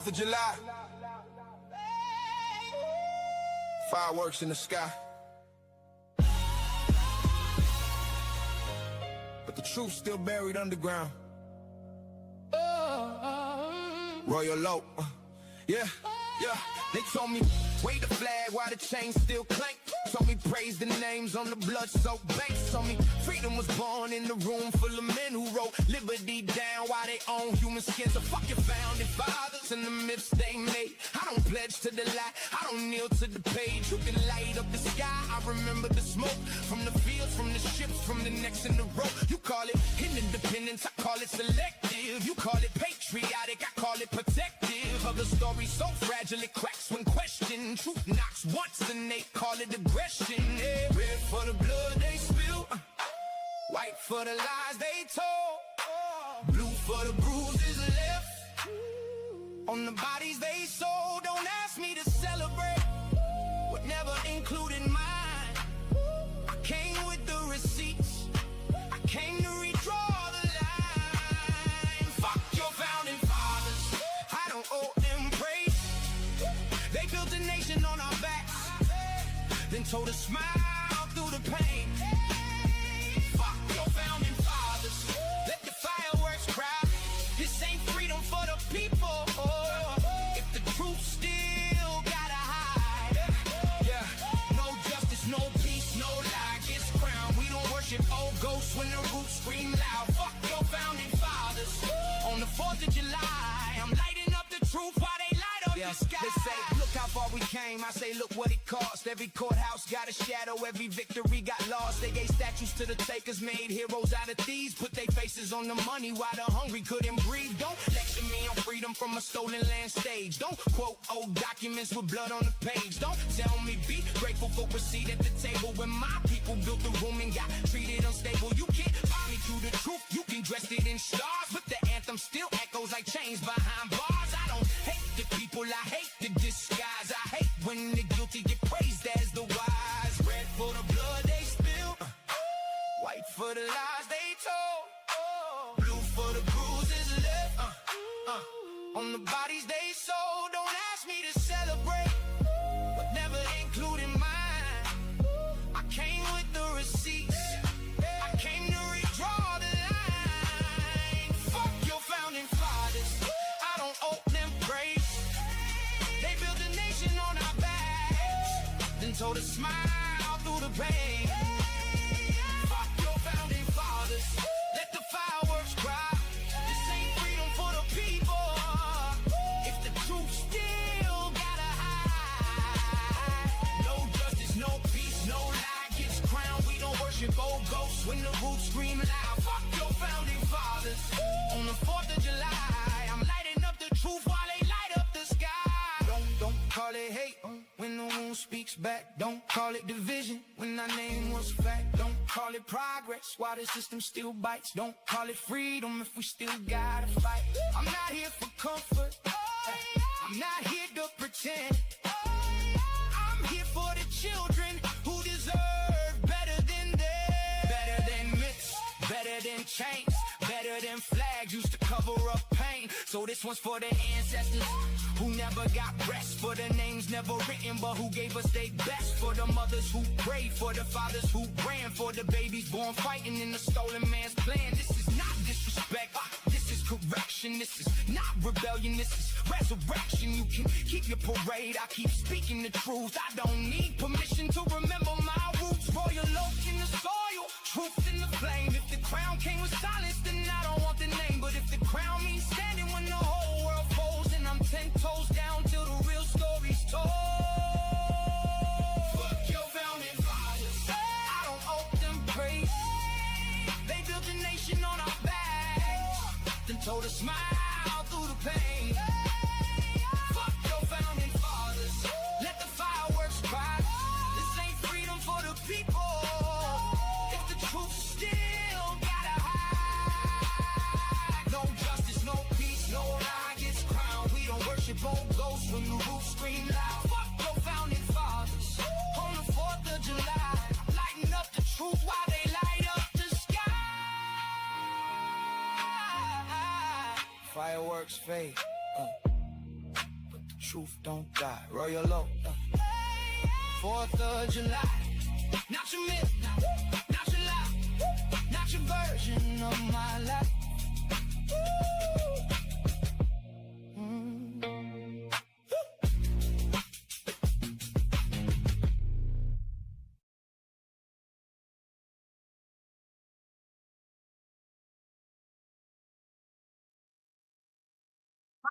4th of July, fireworks in the sky, but the truth's still buried underground. Royal Oak, yeah. They told me, wave the flag while the chains still clank. Told me praise the names on the blood-soaked banks. Told me freedom was born in the room full of men who wrote liberty down while they own human skins. So fuck your founding fathers and the myths they made. I don't pledge to the lie, I don't kneel to the page. You can light up the sky, I remember the smoke from the fields, from the ships, from the necks in the rope. You call it independence, I call it selective. You call it patriotic, I call it protective. Of the story so fragile it cracks when questioned. Truth knocks once and they call it aggression. Yeah. Red for the blood they spill, white for the lies they told, blue for the bruises left on the bodies they sold. Don't ask me to celebrate what never included mine. I came with the receipts, I came to redraw the line. Fuck your founding fathers, I don't owe them praise. They built a nation on our backs, then told us smile through the pain. Fuck your founding fathers, let the fireworks cry. This ain't freedom for the people. If the truth still gotta hide, yeah. No justice, no peace, no lie gets crowned. We don't worship old ghosts when the roots scream loud. Fuck your founding fathers. On the 4th of July, I'm lighting up the truth while they light up the sky. They say, look how far we came. I say, look what it cost. Every courthouse got a shadow, every victory got lost. They gave statues to the takers, made heroes out of thieves. Put their faces on the money while the hungry couldn't breathe. Don't lecture me on freedom from a stolen land stage. Don't quote old documents with blood on the page. Don't tell me be grateful for a seat at the table when my people built the room and got treated unstable. You can't buy me through the truth, you can dress it in stars, but the anthem still echoes like chains behind bars. I don't hate the people, I hate the disguise. I hate when the guilty get praised as the wise. Red for the blood they spill, white for the lies they told, blue for the bruises left on the bodies they sold. Don't ask me to celebrate what never included mine. I came with the receipts, I came to redraw the line. Fuck your founding fathers, I don't owe them praise. They built a nation on our backs, then told us smile through the pain. Fuck your founding fathers, let the fireworks cry. This ain't freedom for the people. If the truth still gotta hide, no justice, no peace, no lie gets crowned. We don't worship old ghosts when the roots scream loud. Fuck your founding fathers. On the 4th of July, I'm lighting up the truth while they light up the sky. Don't call it hate when the wound speaks back. Don't call it division when our name was fact. Don't call it progress while the system still bites. Don't call it freedom if we still gotta fight. I'm not here for comfort, I'm not here to pretend. I'm here for the children who deserve better than this. Better than myths, better than chains, better than flags used to cover up pain. So this one's for the ancestors who never got rest, for the names never written but who gave us their best, for the mothers who prayed, for the fathers who ran, for the babies born fighting in the stolen man's plan. This is not disrespect, this is correction. This is not rebellion, this is resurrection. You can keep your parade, I keep speaking the truth. I don't need permission to remember my roots. Royal oak in the soil, truth in the flame. If the crown came with silence, then I don't want the name. But if the crown means standing when the whole world falls, and I'm 10 toes down till the real story's told. Fuck your founding fathers, I don't owe them praise. They built a nation on our backs, then told us smile through the pain. Fuck your founding fathers, let the fireworks cry. This ain't freedom for the people. If the truth still gotta hide, no justice, no peace, no lie gets crowned. We don't worship old ghosts when the roofs scream loud. Fuck your founding fathers. On the 4th of July, I'm lighting up the truth while they light up the sky. Fireworks fade. truth don't die. Royal low. 4th of July. Not your myth, not your lie, not your version of my life.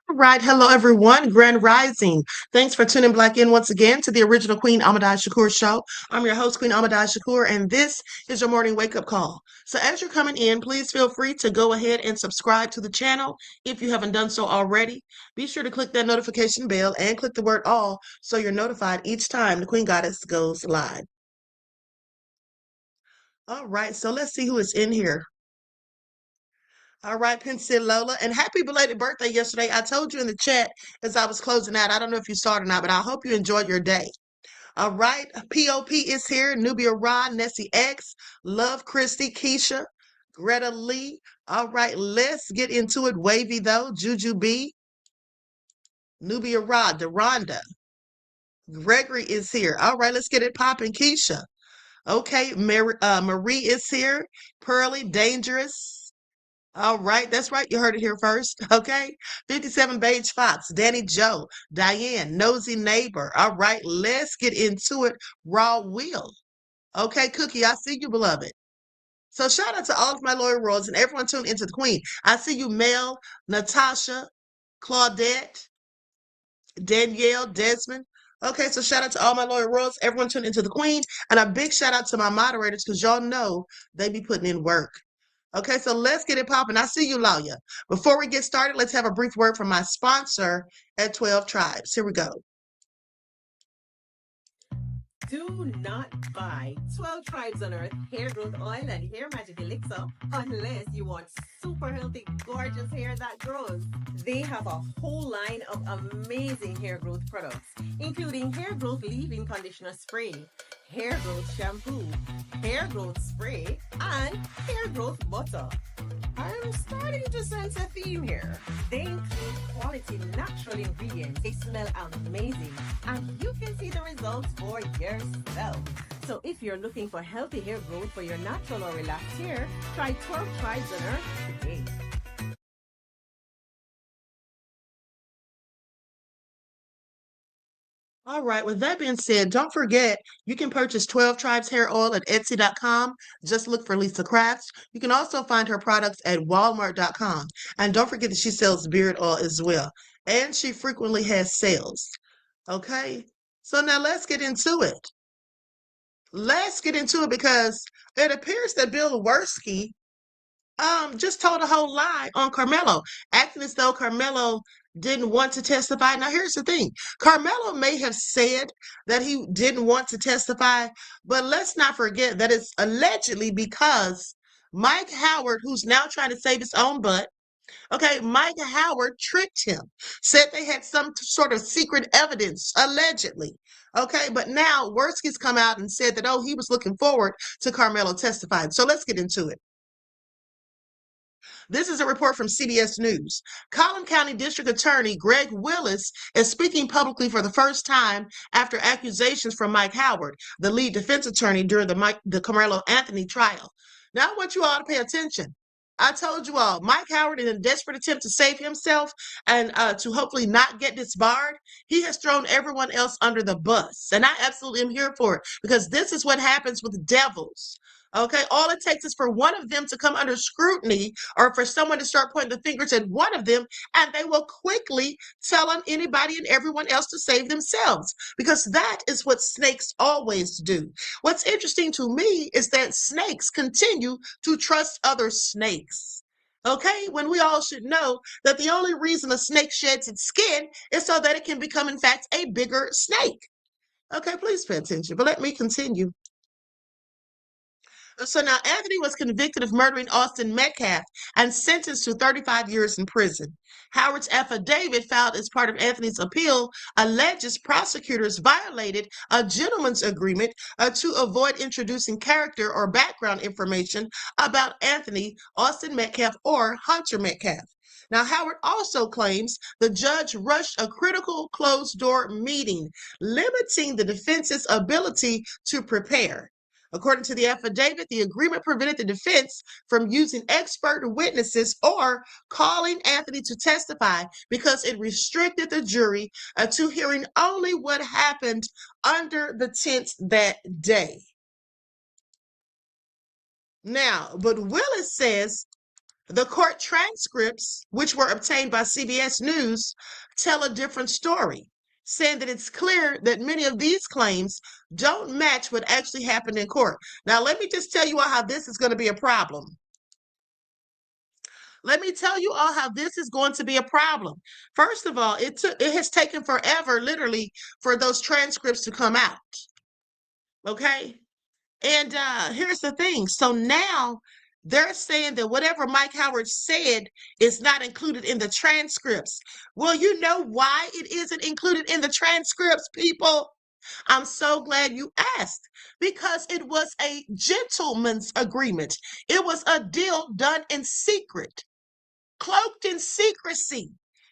All right. Hello, everyone. Grand Rising. Thanks for tuning back in once again to the original Queen Ahmadiyyah Shakur show. I'm your host, Queen Ahmadiyyah Shakur, and this is your morning wake up call. So, as you're coming in, please feel free to go ahead and subscribe to the channel if you haven't done so already. Be sure to click that notification bell and click the word all so you're notified each time the Queen Goddess goes live. All right. So, let's see who is in here. All right, Pencil Lola, and happy belated birthday yesterday. I told you in the chat as I was closing out. I don't know if you saw it or not, but I hope you enjoyed your day. All right, POP is here. Nubia Rod, Nessie X, Love Christy, Keisha, Greta Lee. All right, let's get into it. Wavy though, Juju B, Nubia Rod, Deronda, Gregory is here. All right, let's get it popping. Keisha. Okay, Marie is here. Pearly, Dangerous. All right, that's right. You heard it here first. Okay. 57 Beige Fox, Danny Joe, Diane, Nosy Neighbor. All right, let's get into it. Raw Will. Okay, Cookie, I see you, beloved. So shout out to all of my loyal royals and everyone tuned into the Queen. I see you, Mel, Natasha, Claudette, Danielle, Desmond. Okay, so shout out to all my loyal royals, everyone tuned into the Queen, and a big shout out to my moderators because y'all know they be putting in work. Okay, so let's get it popping. I see you, Lawyer. Before we get started, let's have a brief word from my sponsor at 12 Tribes. Here we go. Do not buy 12 Tribes on Earth hair growth oil and hair magic elixir unless you want super healthy, gorgeous hair that grows. They have a whole line of amazing hair growth products, including hair growth leave-in conditioner spray, hair growth shampoo, hair growth spray, and hair growth butter. I'm starting to sense a theme here. They include quality natural ingredients. They smell amazing, and you can see the results for yourself. So if you're looking for healthy hair growth for your natural or relaxed hair, try 12 Tribes on Earth today. All right, with that being said, don't forget you can purchase 12 Tribes hair oil at Etsy.com. Just look for Lisa Crafts. You can also find her products at Walmart.com. And don't forget that she sells beard oil as well. And she frequently has sales. Okay, so now let's get into it. Let's get into it because it appears that Bill Wirskye just told a whole lie on Karmelo, acting as though Karmelo didn't want to testify. Now, here's the thing. Karmelo may have said that he didn't want to testify, but let's not forget that it's allegedly because Mike Howard, who's now trying to save his own butt, okay, Mike Howard tricked him, said they had some sort of secret evidence, allegedly. Okay, but now Wirskye's come out and said that, oh, he was looking forward to Karmelo testifying. So let's get into it. This is a report from CBS News. Collin County District Attorney Greg Willis is speaking publicly for the first time after accusations from Mike Howard, the lead defense attorney during the Karmelo Anthony trial. Now I want you all to pay attention. I told you all, Mike Howard, in a desperate attempt to save himself and to hopefully not get disbarred, he has thrown everyone else under the bus. And I absolutely am here for it because this is what happens with devils. Okay, all it takes is for one of them to come under scrutiny or for someone to start pointing the fingers at one of them, and they will quickly tell on anybody and everyone else to save themselves because that is what snakes always do. What's interesting to me is that snakes continue to trust other snakes. Okay, when we all should know that the only reason a snake sheds its skin is so that it can become, in fact, a bigger snake. Okay, please pay attention, but let me continue. So now Anthony was convicted of murdering Austin Metcalf and sentenced to 35 years in prison. Howard's affidavit filed as part of Anthony's appeal alleges prosecutors violated a gentleman's agreement to avoid introducing character or background information about Anthony, Austin Metcalf, or Hunter Metcalf. Now, Howard also claims the judge rushed a critical closed-door meeting, limiting the defense's ability to prepare. According to the affidavit, the agreement prevented the defense from using expert witnesses or calling Anthony to testify because it restricted the jury to hearing only what happened under the tent that day. Now, but Willis says the court transcripts, which were obtained by CBS News, tell a different story, saying that it's clear that many of these claims don't match what actually happened in court. Now, let me just tell you all how this is going to be a problem. Let me tell you all how this is going to be a problem. First of all, it has taken forever, literally, for those transcripts to come out. Okay? And here's the thing. So now they're saying that whatever Mike Howard said is not included in the transcripts. Well, you know why it isn't included in the transcripts, people? I'm so glad you asked. Because it was a gentleman's agreement. It was a deal done in secret, cloaked in secrecy.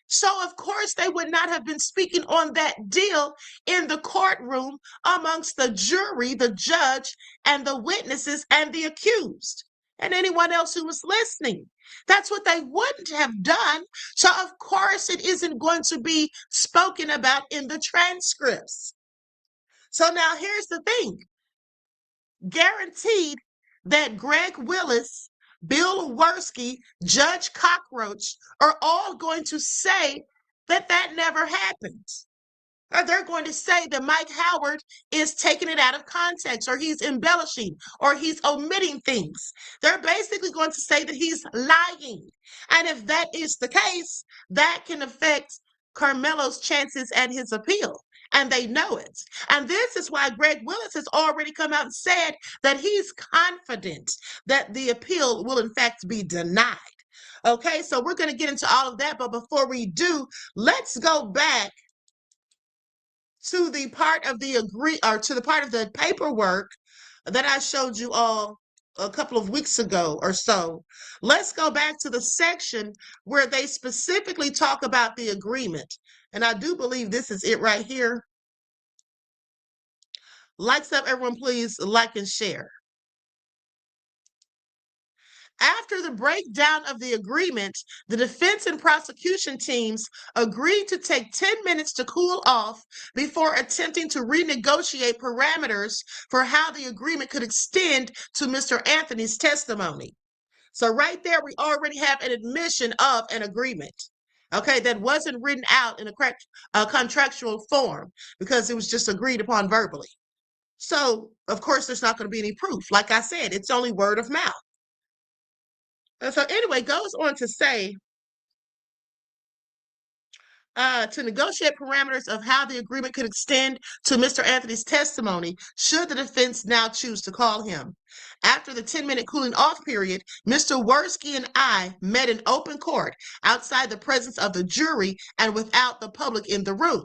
So, of course, they would not have been speaking on that deal in the courtroom amongst the jury, the judge, and the witnesses and the accused, and anyone else who was listening. That's what they wouldn't have done. So, of course, it isn't going to be spoken about in the transcripts. So now here's the thing. Guaranteed that Greg Willis, Bill Wirskye, Judge Cockroach are all going to say that that never happened. Or they're going to say that Mike Howard is taking it out of context, or he's embellishing, or he's omitting things. They're basically going to say that he's lying. And if that is the case, that can affect Karmelo's chances at his appeal. And they know it. And this is why Greg Willis has already come out and said that he's confident that the appeal will in fact be denied. Okay, so we're going to get into all of that. But before we do, let's go back to the part of the paperwork that I showed you all a couple of weeks ago or so. Let's go back to the section where they specifically talk about the agreement. And I do believe this is it right here. Likes up, everyone, please like and share. After the breakdown of the agreement, the defense and prosecution teams agreed to take 10 minutes to cool off before attempting to renegotiate parameters for how the agreement could extend to Mr. Anthony's testimony. So right there, we already have an admission of an agreement. Okay, that wasn't written out in a contractual form because it was just agreed upon verbally. So, of course, there's not going to be any proof. Like I said, it's only word of mouth. So anyway, goes on to say, to negotiate parameters of how the agreement could extend to Mr. Anthony's testimony, should the defense now choose to call him. After the 10-minute cooling off period, Mr. Wirskye and I met in open court outside the presence of the jury and without the public in the room.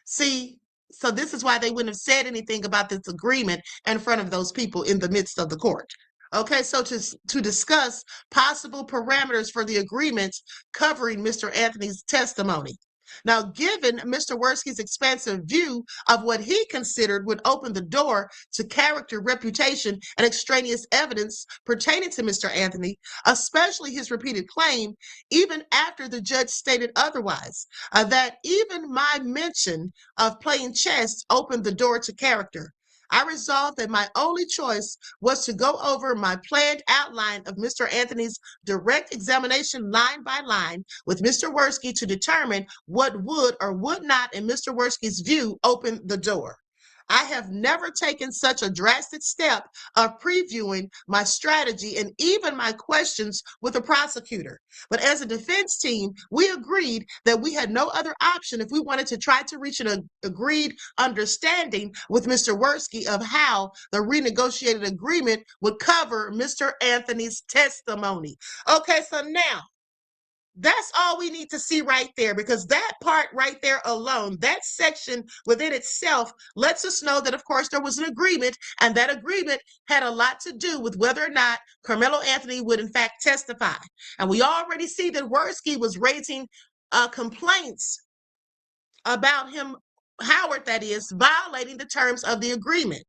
See, so this is why they wouldn't have said anything about this agreement in front of those people in the midst of the court. Okay, so to discuss possible parameters for the agreement covering Mr. Anthony's testimony. Now, given Mr. Wirskye's expansive view of what he considered would open the door to character, reputation, and extraneous evidence pertaining to Mr. Anthony, especially his repeated claim, even after the judge stated otherwise, that even my mention of playing chess opened the door to character, I resolved that my only choice was to go over my planned outline of Mr. Anthony's direct examination line by line with Mr. Wirskye to determine what would or would not, in Mr. Wirskye's view, open the door. I have never taken such a drastic step of previewing my strategy and even my questions with the prosecutor. But as a defense team, we agreed that we had no other option if we wanted to try to reach an agreed understanding with Mr. Wirskye of how the renegotiated agreement would cover Mr. Anthony's testimony. Okay, so now, That's all we need to see right there, because that part right there alone, that section within itself, lets us know that, of course, there was an agreement, and that agreement had a lot to do with whether or not Karmelo Anthony would, in fact, testify. And we already see that Wirskye was raising complaints about him, Howard, that is, violating the terms of the agreement,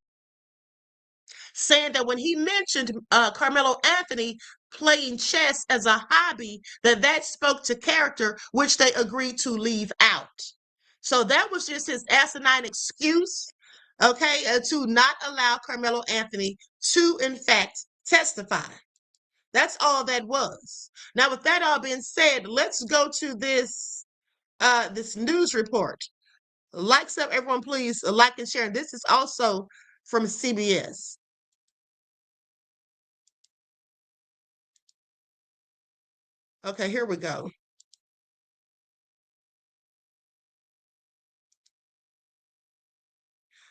saying that when he mentioned Karmelo Anthony playing chess as a hobby, that spoke to character, which they agreed to leave out. So that was just his asinine excuse, okay, to not allow Karmelo Anthony to, in fact, testify. That's all that was. Now, with that all being said, let's go to this news report. Likes up, everyone, please like and share. And this is also from CBS. Okay, here we go.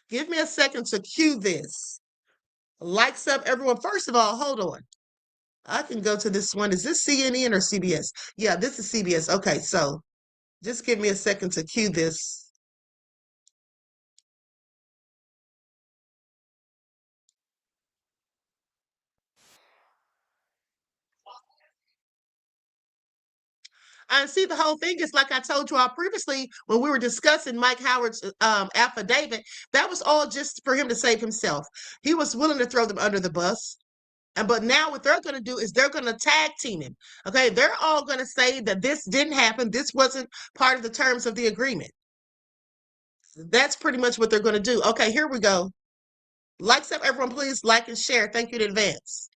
Give me a second to cue this. Likes up, everyone. First of all, hold on. I can go to this one. Is this CNN or CBS? Yeah, this is CBS. Okay, so just give me a second to cue this. And see, the whole thing is, like I told you all previously when we were discussing Mike Howard's affidavit, that was all just for him to save himself. He was willing to throw them under the bus. But now what they're going to do is they're going to tag team him. Okay, they're all going to say that this didn't happen. This wasn't part of the terms of the agreement. That's pretty much what they're going to do. Okay, here we go. Likes up, everyone, please like and share. Thank you in advance.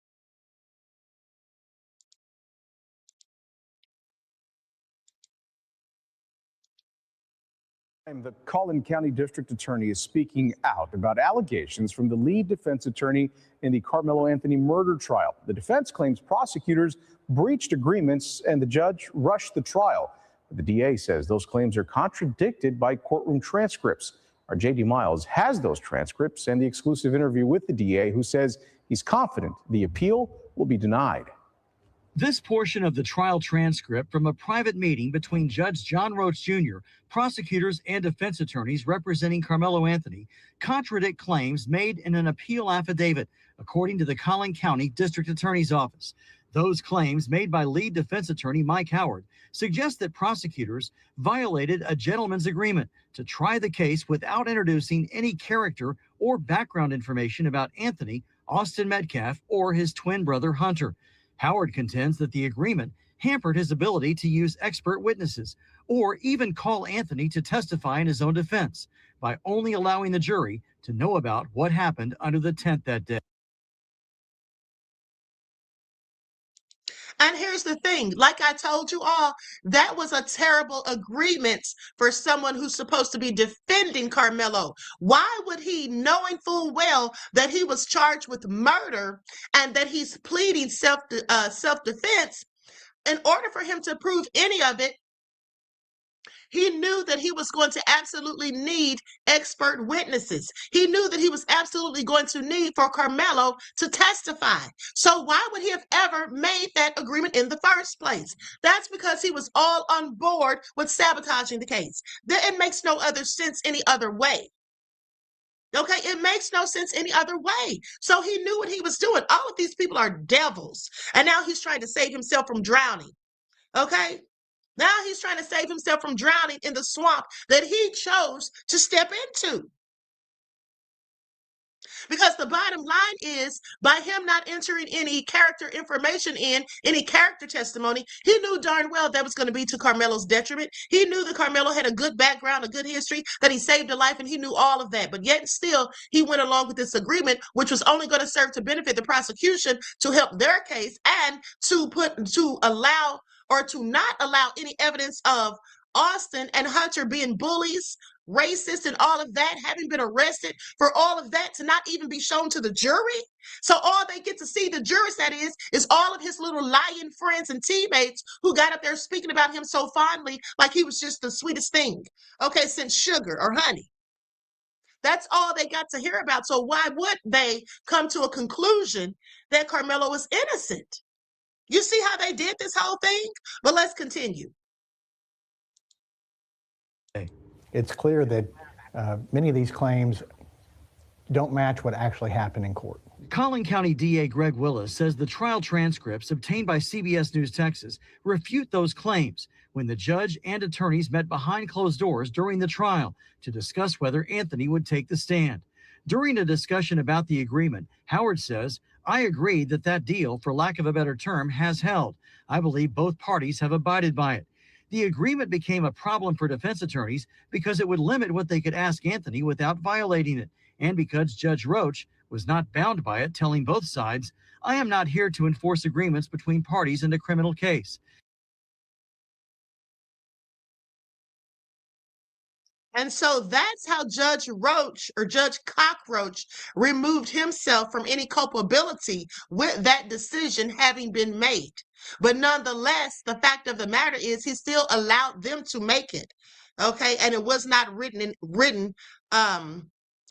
The Collin County District Attorney is speaking out about allegations from the lead defense attorney in the Karmelo Anthony murder trial. The defense claims prosecutors breached agreements and the judge rushed the trial. The DA says those claims are contradicted by courtroom transcripts. Our J.D. Miles has those transcripts and the exclusive interview with the DA, who says he's confident the appeal will be denied. This portion of the trial transcript from a private meeting between Judge John Roach Jr., prosecutors, and defense attorneys representing Karmelo Anthony contradict claims made in an appeal affidavit, according to the Collin County District Attorney's Office. Those claims, made by lead defense attorney Mike Howard, suggest that prosecutors violated a gentleman's agreement to try the case without introducing any character or background information about Anthony, Austin Metcalf, or his twin brother Hunter. Howard contends that the agreement hampered his ability to use expert witnesses or even call Anthony to testify in his own defense by only allowing the jury to know about what happened under the tent that day. And here's the thing, like I told you all, that was a terrible agreement for someone who's supposed to be defending Karmelo. Why would he, knowing full well that he was charged with murder and that he's pleading self-defense, in order for him to prove any of it, he knew that he was going to absolutely need expert witnesses. He knew that he was absolutely going to need for Karmelo to testify. So why would he have ever made that agreement in the first place? That's because he was all on board with sabotaging the case. It makes no other sense any other way. Okay, it makes no sense any other way. So he knew what he was doing. All of these people are devils. And now he's trying to save himself from drowning. Okay? Now he's trying to save himself from drowning in the swamp that he chose to step into. Because the bottom line is, by him not entering any character information in, any character testimony, he knew darn well that was going to be to Karmelo's detriment. He knew that Karmelo had a good background, a good history, that he saved a life, and he knew all of that. But yet still, he went along with this agreement, which was only going to serve to benefit the prosecution, to help their case, and to not allow any evidence of Austin and Hunter being bullies, racist, and all of that, having been arrested, for all of that to not even be shown to the jury. So all they get to see, the jurors that is all of his little lying friends and teammates who got up there speaking about him so fondly, like he was just the sweetest thing, okay, since sugar or honey. That's all they got to hear about. So why would they come to a conclusion that Karmelo is innocent? You see how they did this whole thing? But let's continue. It's clear that many of these claims don't match what actually happened in court. Collin County DA Greg Willis says the trial transcripts obtained by CBS News Texas refute those claims when the judge and attorneys met behind closed doors during the trial to discuss whether Anthony would take the stand. During a discussion about the agreement, Howard says, "I agree that deal, for lack of a better term, has held. I believe both parties have abided by it." The agreement became a problem for defense attorneys because it would limit what they could ask Anthony without violating it, and because Judge Roach was not bound by it, telling both sides, "I am not here to enforce agreements between parties in a criminal case." And so that's how Judge Roach or Judge Cockroach removed himself from any culpability with that decision having been made. But nonetheless, the fact of the matter is he still allowed them to make it. Okay, and it was not written in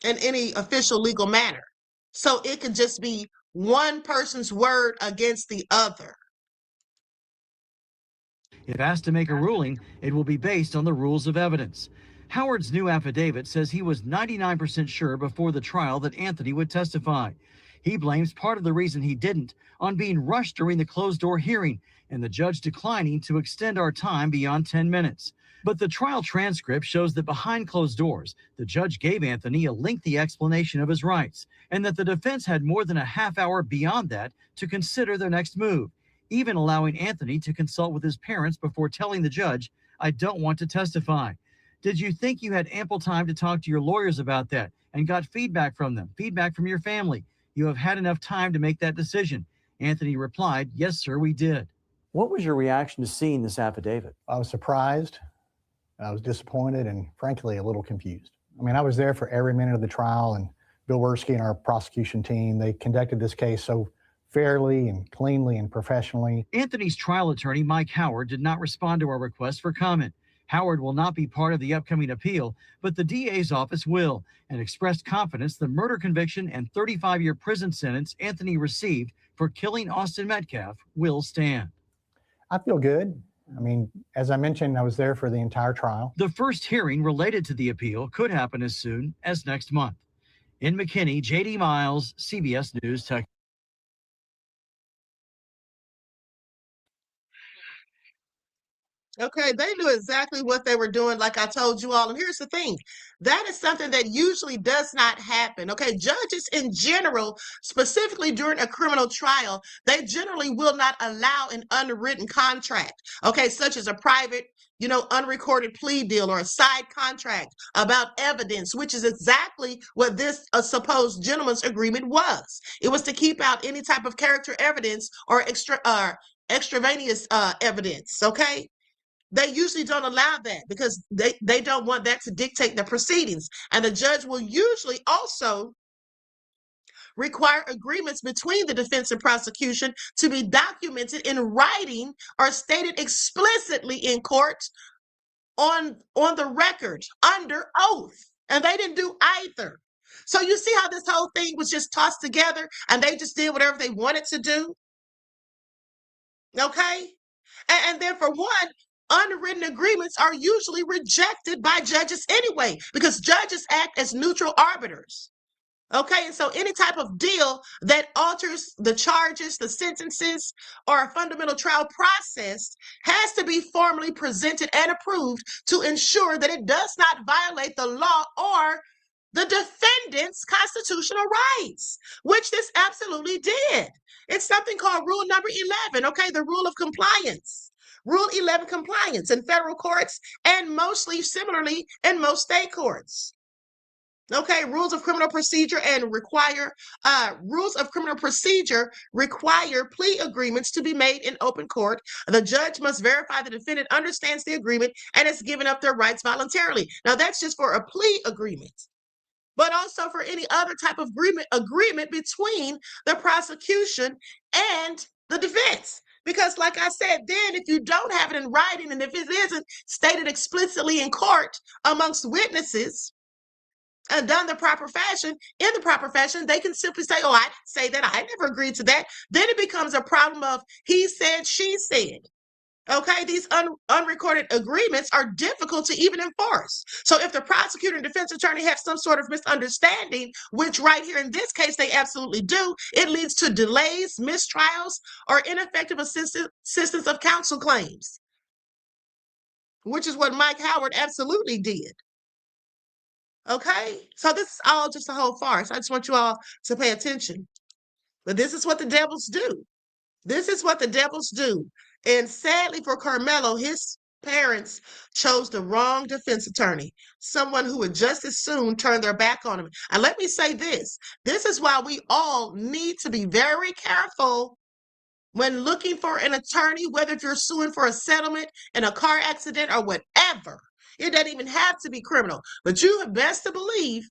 any official legal manner. So it could just be one person's word against the other. If asked to make a ruling, it will be based on the rules of evidence. Howard's new affidavit says he was 99% sure before the trial that Anthony would testify. He blames part of the reason he didn't on being rushed during the closed-door hearing and the judge declining to extend our time beyond 10 minutes. But the trial transcript shows that behind closed doors, the judge gave Anthony a lengthy explanation of his rights and that the defense had more than a half hour beyond that to consider their next move, even allowing Anthony to consult with his parents before telling the judge, "I don't want to testify." Did you think you had ample time to talk to your lawyers about that and got feedback from them, feedback from your family? You have had enough time to make that decision. Anthony replied, "Yes, sir, we did." What was your reaction to seeing this affidavit? I was surprised, I was disappointed, and frankly, a little confused. I mean, I was there for every minute of the trial, and Bill Wirskye and our prosecution team, they conducted this case so fairly and cleanly and professionally. Anthony's trial attorney, Mike Howard, did not respond to our request for comment. Howard will not be part of the upcoming appeal, but the DA's office will, and expressed confidence the murder conviction and 35-year prison sentence Anthony received for killing Austin Metcalf will stand. I feel good. I mean, as I mentioned, I was there for the entire trial. The first hearing related to the appeal could happen as soon as next month. In McKinney, J.D. Miles, CBS News, Texas. Okay, they knew exactly what they were doing, like I told you all. And here's the thing, that is something that usually does not happen. Okay, judges in general, specifically during a criminal trial, they generally will not allow an unwritten contract, okay, such as a private, unrecorded plea deal or a side contract about evidence, which is exactly what this supposed gentleman's agreement was. It was to keep out any type of character evidence or extraneous evidence, okay? They usually don't allow that because they don't want that to dictate the proceedings. And the judge will usually also require agreements between the defense and prosecution to be documented in writing or stated explicitly in court on the record under oath. And they didn't do either. So you see how this whole thing was just tossed together and they just did whatever they wanted to do? Okay? And then for one, unwritten agreements are usually rejected by judges anyway, because judges act as neutral arbiters. Okay, and so any type of deal that alters the charges, the sentences, or a fundamental trial process has to be formally presented and approved to ensure that it does not violate the law or the defendant's constitutional rights, which this absolutely did. It's something called Rule number 11, okay, the rule of compliance. Rule 11 compliance in federal courts and mostly similarly in most state courts. Okay, rules of criminal procedure require plea agreements to be made in open court. The judge must verify the defendant understands the agreement and has given up their rights voluntarily. Now that's just for a plea agreement, but also for any other type of agreement between the prosecution and the defense. Because like I said, then if you don't have it in writing and if it isn't stated explicitly in court amongst witnesses, and done the proper fashion, in the proper fashion, they can simply say, oh, I didn't say that. I never agreed to that. Then it becomes a problem of he said, she said. Okay, these unrecorded agreements are difficult to even enforce. So if the prosecutor and defense attorney have some sort of misunderstanding, which right here in this case they absolutely do, it leads to delays, mistrials, or ineffective assistance of counsel claims, which is what Mike Howard absolutely did. Okay, so this is all just a whole farce. I just want you all to pay attention. But this is what the devils do. This is what the devils do. And sadly for Karmelo, his parents chose the wrong defense attorney, someone who would just as soon turn their back on him. And let me say this is why we all need to be very careful when looking for an attorney, whether if you're suing for a settlement in a car accident or whatever. It doesn't even have to be criminal, but you have best to believe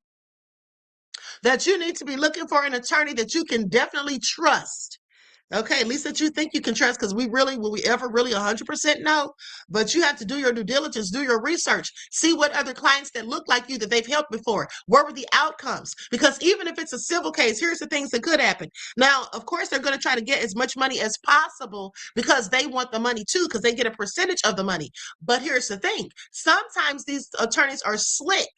that you need to be looking for an attorney that you can definitely trust. Okay, at least that you think you can trust, because will we ever really 100% know? But you have to do your due diligence, do your research, see what other clients that look like you that they've helped before. What were the outcomes? Because even if it's a civil case, here's the things that could happen. Now, of course, they're going to try to get as much money as possible because they want the money too, because they get a percentage of the money. But here's the thing. Sometimes these attorneys are slick,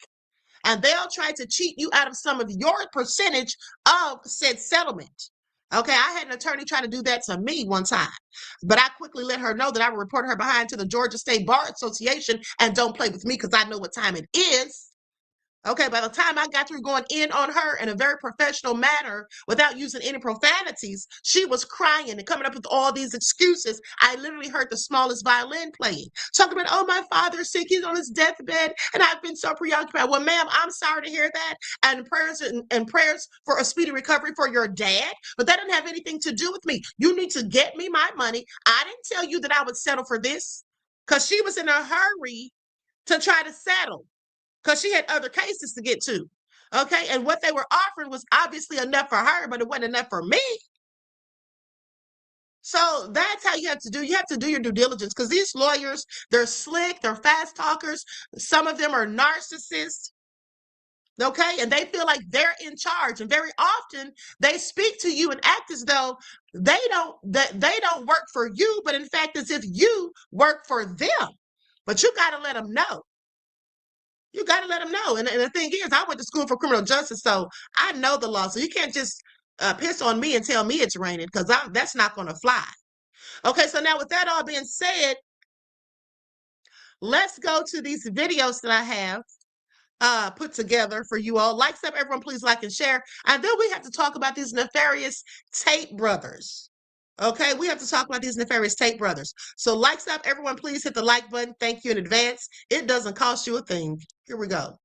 and they'll try to cheat you out of some of your percentage of said settlement. Okay, I had an attorney try to do that to me one time, but I quickly let her know that I would report her behind to the Georgia State Bar Association and don't play with me because I know what time it is. Okay, by the time I got through going in on her in a very professional manner without using any profanities, she was crying and coming up with all these excuses. I literally heard the smallest violin playing, talking about, oh, my father's sick, he's on his deathbed, and I've been so preoccupied. Well, ma'am, I'm sorry to hear that, and prayers for a speedy recovery for your dad, but that doesn't have anything to do with me. You need to get me my money. I didn't tell you that I would settle for this, because she was in a hurry to try to settle, because she had other cases to get to. Okay, and what they were offering was obviously enough for her, but it wasn't enough for me. So that's how you have to do. You have to do your due diligence, because these lawyers, they're slick, they're fast talkers. Some of them are narcissists. Okay, and they feel like they're in charge, and very often they speak to you and act as though they don't work for you, but in fact as if you work for them. But you got to let them know. You got to let them know. And the thing is, I went to school for criminal justice, so I know the law. So you can't just piss on me and tell me it's raining, because that's not going to fly. Okay, so now with that all being said, let's go to these videos that I have put together for you all. Like, sub, everyone, please like and share. And then we have to talk about these nefarious Tate brothers. Okay, we have to talk about these nefarious Tate brothers. So like, sub, everyone, please hit the like button. Thank you in advance. It doesn't cost you a thing. Here we go.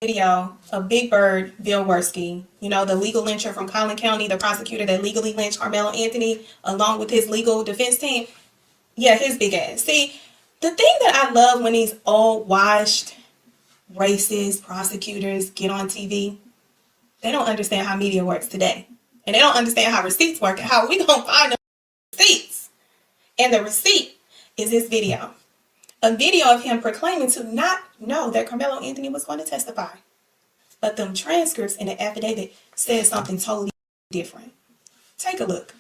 Video of Big Bird Bill Wirskye, you know, the legal lyncher from Collin County, the prosecutor that legally lynched Karmelo Anthony along with his legal defense team. Yeah, his big ass. See, the thing that I love when these old washed racist prosecutors get on TV, they don't understand how media works today. And they don't understand how receipts work and how we gonna find the receipts. And the receipt is this video. A video of him proclaiming to not know that Karmelo Anthony was going to testify. But them transcripts in the affidavit said something totally different. Take a look.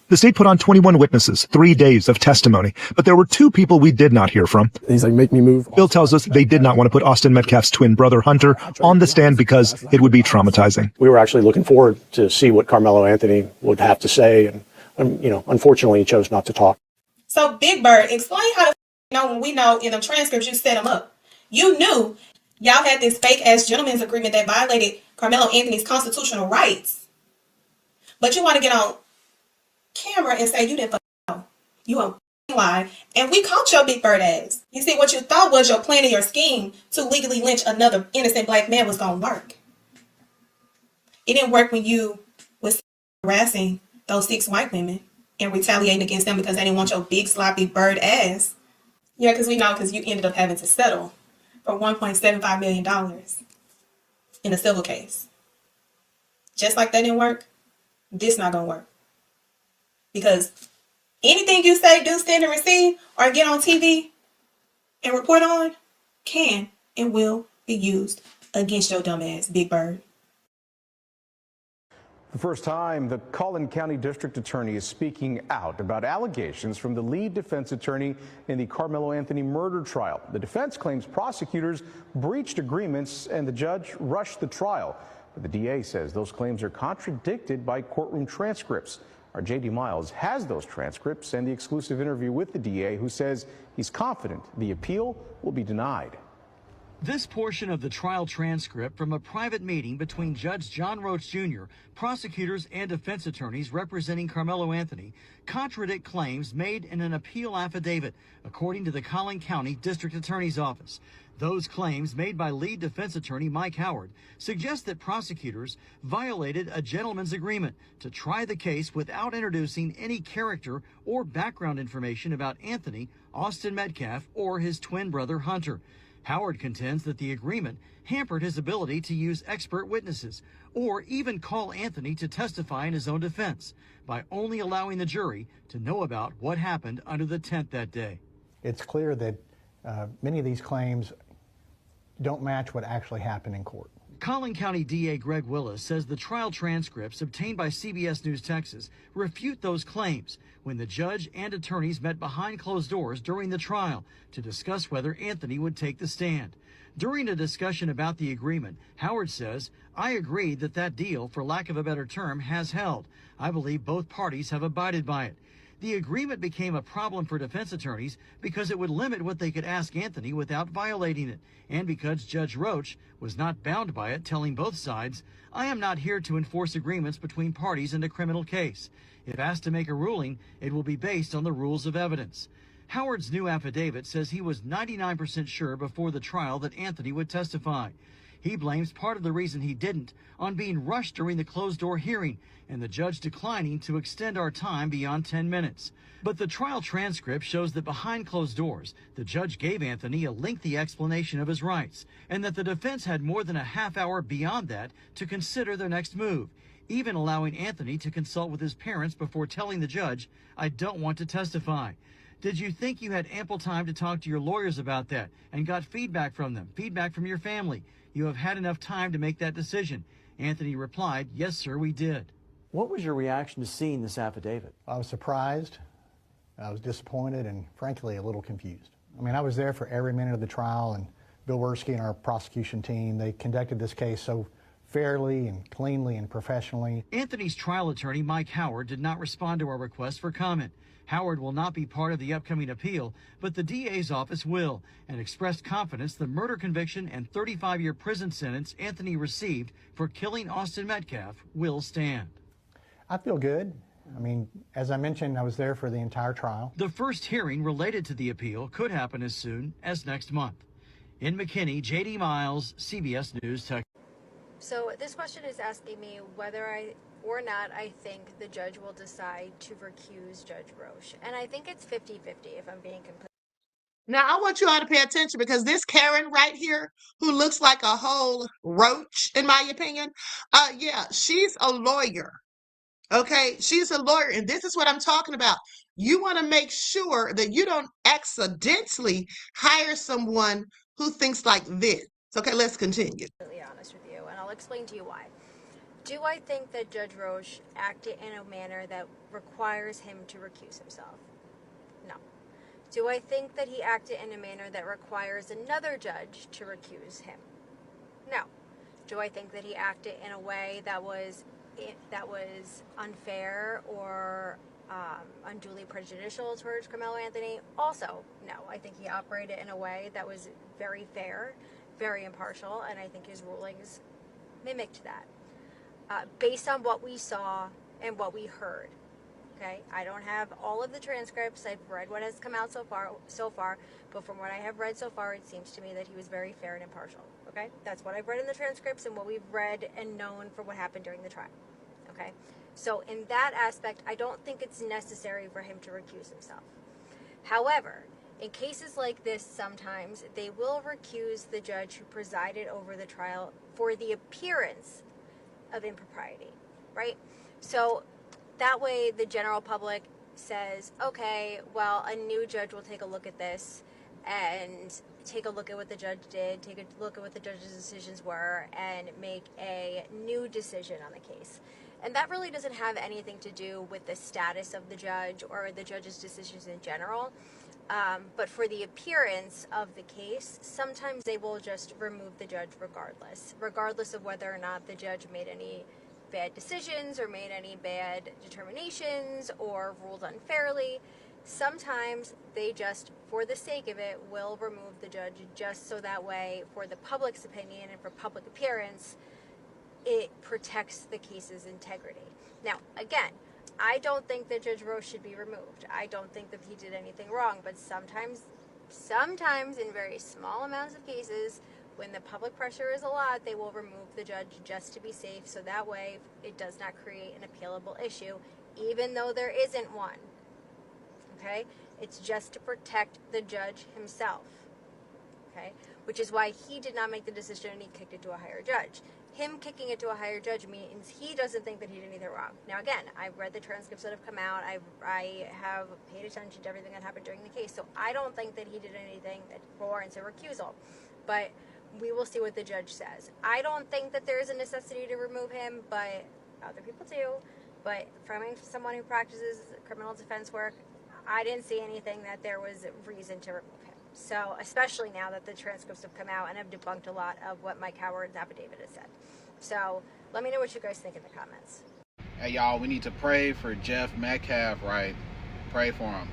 The state put on 21 witnesses, 3 days of testimony, but there were 2 people we did not hear from. He's like, make me move. Bill tells us they did not want to put Austin Metcalf's twin brother, Hunter, on the stand because it would be traumatizing. We were actually looking forward to see what Karmelo Anthony would have to say, and you know, unfortunately, he chose not to talk. So, Big Bird, explain how when we know in the transcripts you set him up. You knew y'all had this fake-ass gentleman's agreement that violated Karmelo Anthony's constitutional rights. But you want to get on camera and say you didn't know. You a lie. And we caught your Big Bird ass. You see, what you thought was your plan and your scheme to legally lynch another innocent black man was going to work. It didn't work when you was harassing those 6 white women and retaliating against them because they didn't want your big sloppy bird ass. Yeah, because we know, because you ended up having to settle for $1.75 million in a civil case. Just like that didn't work, this not going to work. Because anything you say, do, stand, and receive, or get on TV and report on, can and will be used against your dumb ass, Big Bird. The first time the Collin County District Attorney is speaking out about allegations from the lead defense attorney in the Karmelo Anthony murder trial. The defense claims prosecutors breached agreements and the judge rushed the trial. But the DA says those claims are contradicted by courtroom transcripts. Our J.D. Miles has those transcripts and the exclusive interview with the DA, who says he's confident the appeal will be denied. This portion of the trial transcript from a private meeting between Judge John Roach Jr., prosecutors and defense attorneys representing Karmelo Anthony contradict claims made in an appeal affidavit, according to the Collin County District Attorney's Office. Those claims made by lead defense attorney Mike Howard suggest that prosecutors violated a gentleman's agreement to try the case without introducing any character or background information about Anthony, Austin Metcalf, or his twin brother Hunter. Howard contends that the agreement hampered his ability to use expert witnesses or even call Anthony to testify in his own defense by only allowing the jury to know about what happened under the tent that day. It's clear that many of these claims don't match what actually happened in court. Collin County DA Greg Willis says the trial transcripts obtained by CBS News Texas refute those claims when the judge and attorneys met behind closed doors during the trial to discuss whether Anthony would take the stand. During a discussion about the agreement, Howard says, "I agree that that deal, for lack of a better term, has held. I believe both parties have abided by it." The agreement became a problem for defense attorneys because it would limit what they could ask Anthony without violating it, and because Judge Roach was not bound by it, telling both sides, "I am not here to enforce agreements between parties in a criminal case. If asked to make a ruling, it will be based on the rules of evidence." Howard's new affidavit says he was 99% sure before the trial that Anthony would testify. He blames part of the reason he didn't on being rushed during the closed-door hearing and the judge declining to extend our time beyond 10 minutes. But the trial transcript shows that behind closed doors, the judge gave Anthony a lengthy explanation of his rights and that the defense had more than a half hour beyond that to consider their next move, even allowing Anthony to consult with his parents before telling the judge, "I don't want to testify." Did you think you had ample time to talk to your lawyers about that and got feedback from them, feedback from your family? You have had enough time to make that decision. Anthony replied, "Yes, sir, we did." What was your reaction to seeing this affidavit? I was surprised, I was disappointed, and frankly, a little confused. I mean, I was there for every minute of the trial, and Bill Wirskye and our prosecution team, they conducted this case so fairly and cleanly and professionally. Anthony's trial attorney, Mike Howard, did not respond to our request for comment. Howard will not be part of the upcoming appeal, but the DA's office will, and expressed confidence the murder conviction and 35-year prison sentence Anthony received for killing Austin Metcalf will stand. I feel good. I mean, as I mentioned, I was there for the entire trial. The first hearing related to the appeal could happen as soon as next month. In McKinney, J.D. Miles, CBS News, Texas. So this question is asking me whether or not I think the judge will decide to recuse Judge Roach. And I think it's 50-50 if I'm being completely. Now, I want you all to pay attention because this Karen right here, who looks like a whole roach, in my opinion, yeah, she's a lawyer. Okay, she's a lawyer, and this is what I'm talking about. You want to make sure that you don't accidentally hire someone who thinks like this. Okay, let's continue. Honest with you, and I'll explain to you why. Do I think that Judge Roach acted in a manner that requires him to recuse himself? No. Do I think that he acted in a manner that requires another judge to recuse him? No. Do I think that he acted in a way that was unfair or unduly prejudicial towards Karmelo Anthony? Also, no. I think he operated in a way that was very fair, very impartial, and I think his rulings mimicked that. Based on what we saw and what we heard, okay? I don't have all of the transcripts. I've read what has come out so far, but from what I have read so far, it seems to me that he was very fair and impartial, okay? That's what I've read in the transcripts and what we've read and known for what happened during the trial, okay? So in that aspect, I don't think it's necessary for him to recuse himself. However, in cases like this, sometimes they will recuse the judge who presided over the trial for the appearance of impropriety, right? So that way the general public says, okay, well, a new judge will take a look at this and take a look at what the judge did, take a look at what the judge's decisions were, and make a new decision on the case. And that really doesn't have anything to do with the status of the judge or the judge's decisions in general. But for the appearance of the case, sometimes they will just remove the judge regardless of whether or not the judge made any bad decisions or made any bad determinations or ruled unfairly. Sometimes they just, for the sake of it, will remove the judge just so that way, for the public's opinion and for public appearance, it protects the case's integrity. Now, again, I don't think that Judge Roche should be removed. I don't think that he did anything wrong, but sometimes in very small amounts of cases, when the public pressure is a lot, they will remove the judge just to be safe, so that way it does not create an appealable issue, even though there isn't one. Okay? It's just to protect the judge himself. Okay? Which is why he did not make the decision and he kicked it to a higher judge. Him kicking it to a higher judge means he doesn't think that he did anything wrong. Now again, I've read the transcripts that have come out. I have paid attention to everything that happened during the case. So I don't think that he did anything that warrants a recusal. But we will see what the judge says. I don't think that there is a necessity to remove him, but other people do. But from someone who practices criminal defense work, I didn't see anything that there was reason to remove him. So, especially now that the transcripts have come out and have debunked a lot of what Mike Howard's affidavit has said. So, let me know what you guys think in the comments. Hey, y'all, we need to pray for Jeff Metcalf, right? Pray for him.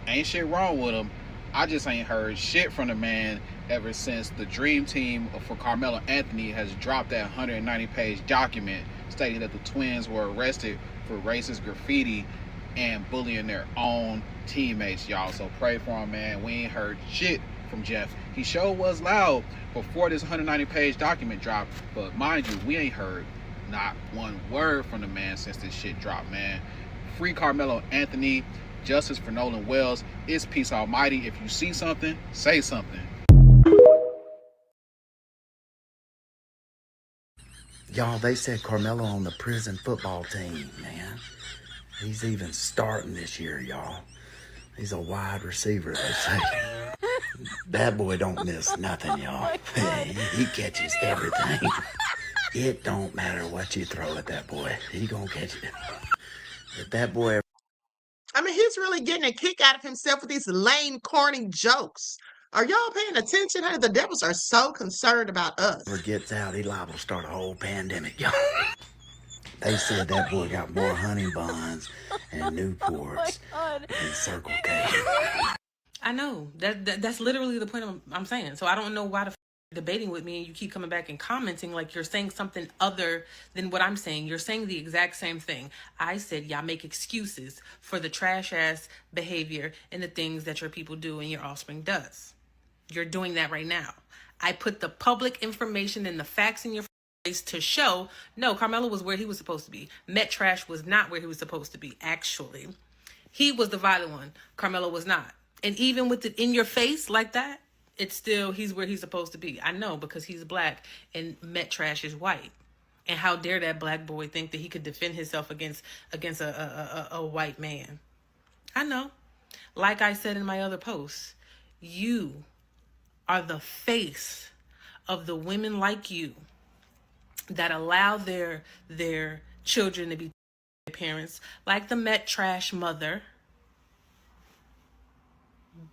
Ain't shit wrong with him. I just ain't heard shit from the man ever since the dream team for Karmelo Anthony has dropped that 190-page document stating that the twins were arrested for racist graffiti and bullying their own teammates, y'all. So pray for him, man. We ain't heard shit from Jeff. He sure was loud before this 190-page document dropped, but mind you, we ain't heard not one word from the man since this shit dropped, man. Free Karmelo Anthony, justice for Nolan Wells. It's peace almighty. If you see something, say something. Y'all, they said Karmelo on the prison football team, man. He's even starting this year, y'all. He's a wide receiver, they say. That boy don't miss nothing, y'all. He catches everything. It don't matter what you throw at that boy. He gonna catch it. If that boy... I mean, he's really getting a kick out of himself with these lame, corny jokes. Are y'all paying attention? Honey, the devils are so concerned about us. ...ever gets out, he liable to start a whole pandemic, y'all. They said that boy got more honey buns and Newports than Circle K. I know. That's literally the point I'm saying. So I don't know why the debating with me and you keep coming back and commenting like you're saying something other than what I'm saying. You're saying the exact same thing. I said y'all make excuses for the trash-ass behavior and the things that your people do and your offspring does. You're doing that right now. I put the public information and the facts in your face to show, no, Karmelo was where he was supposed to be. Met Trash was not where he was supposed to be, actually. He was the violent one. Karmelo was not. And even with it in your face like that, it's still, he's where he's supposed to be. I know, because he's black and Met Trash is white. And how dare that black boy think that he could defend himself against a white man. I know. Like I said in my other posts, you are the face of the women like you that allow their children to be parents, like the Met Trash mother,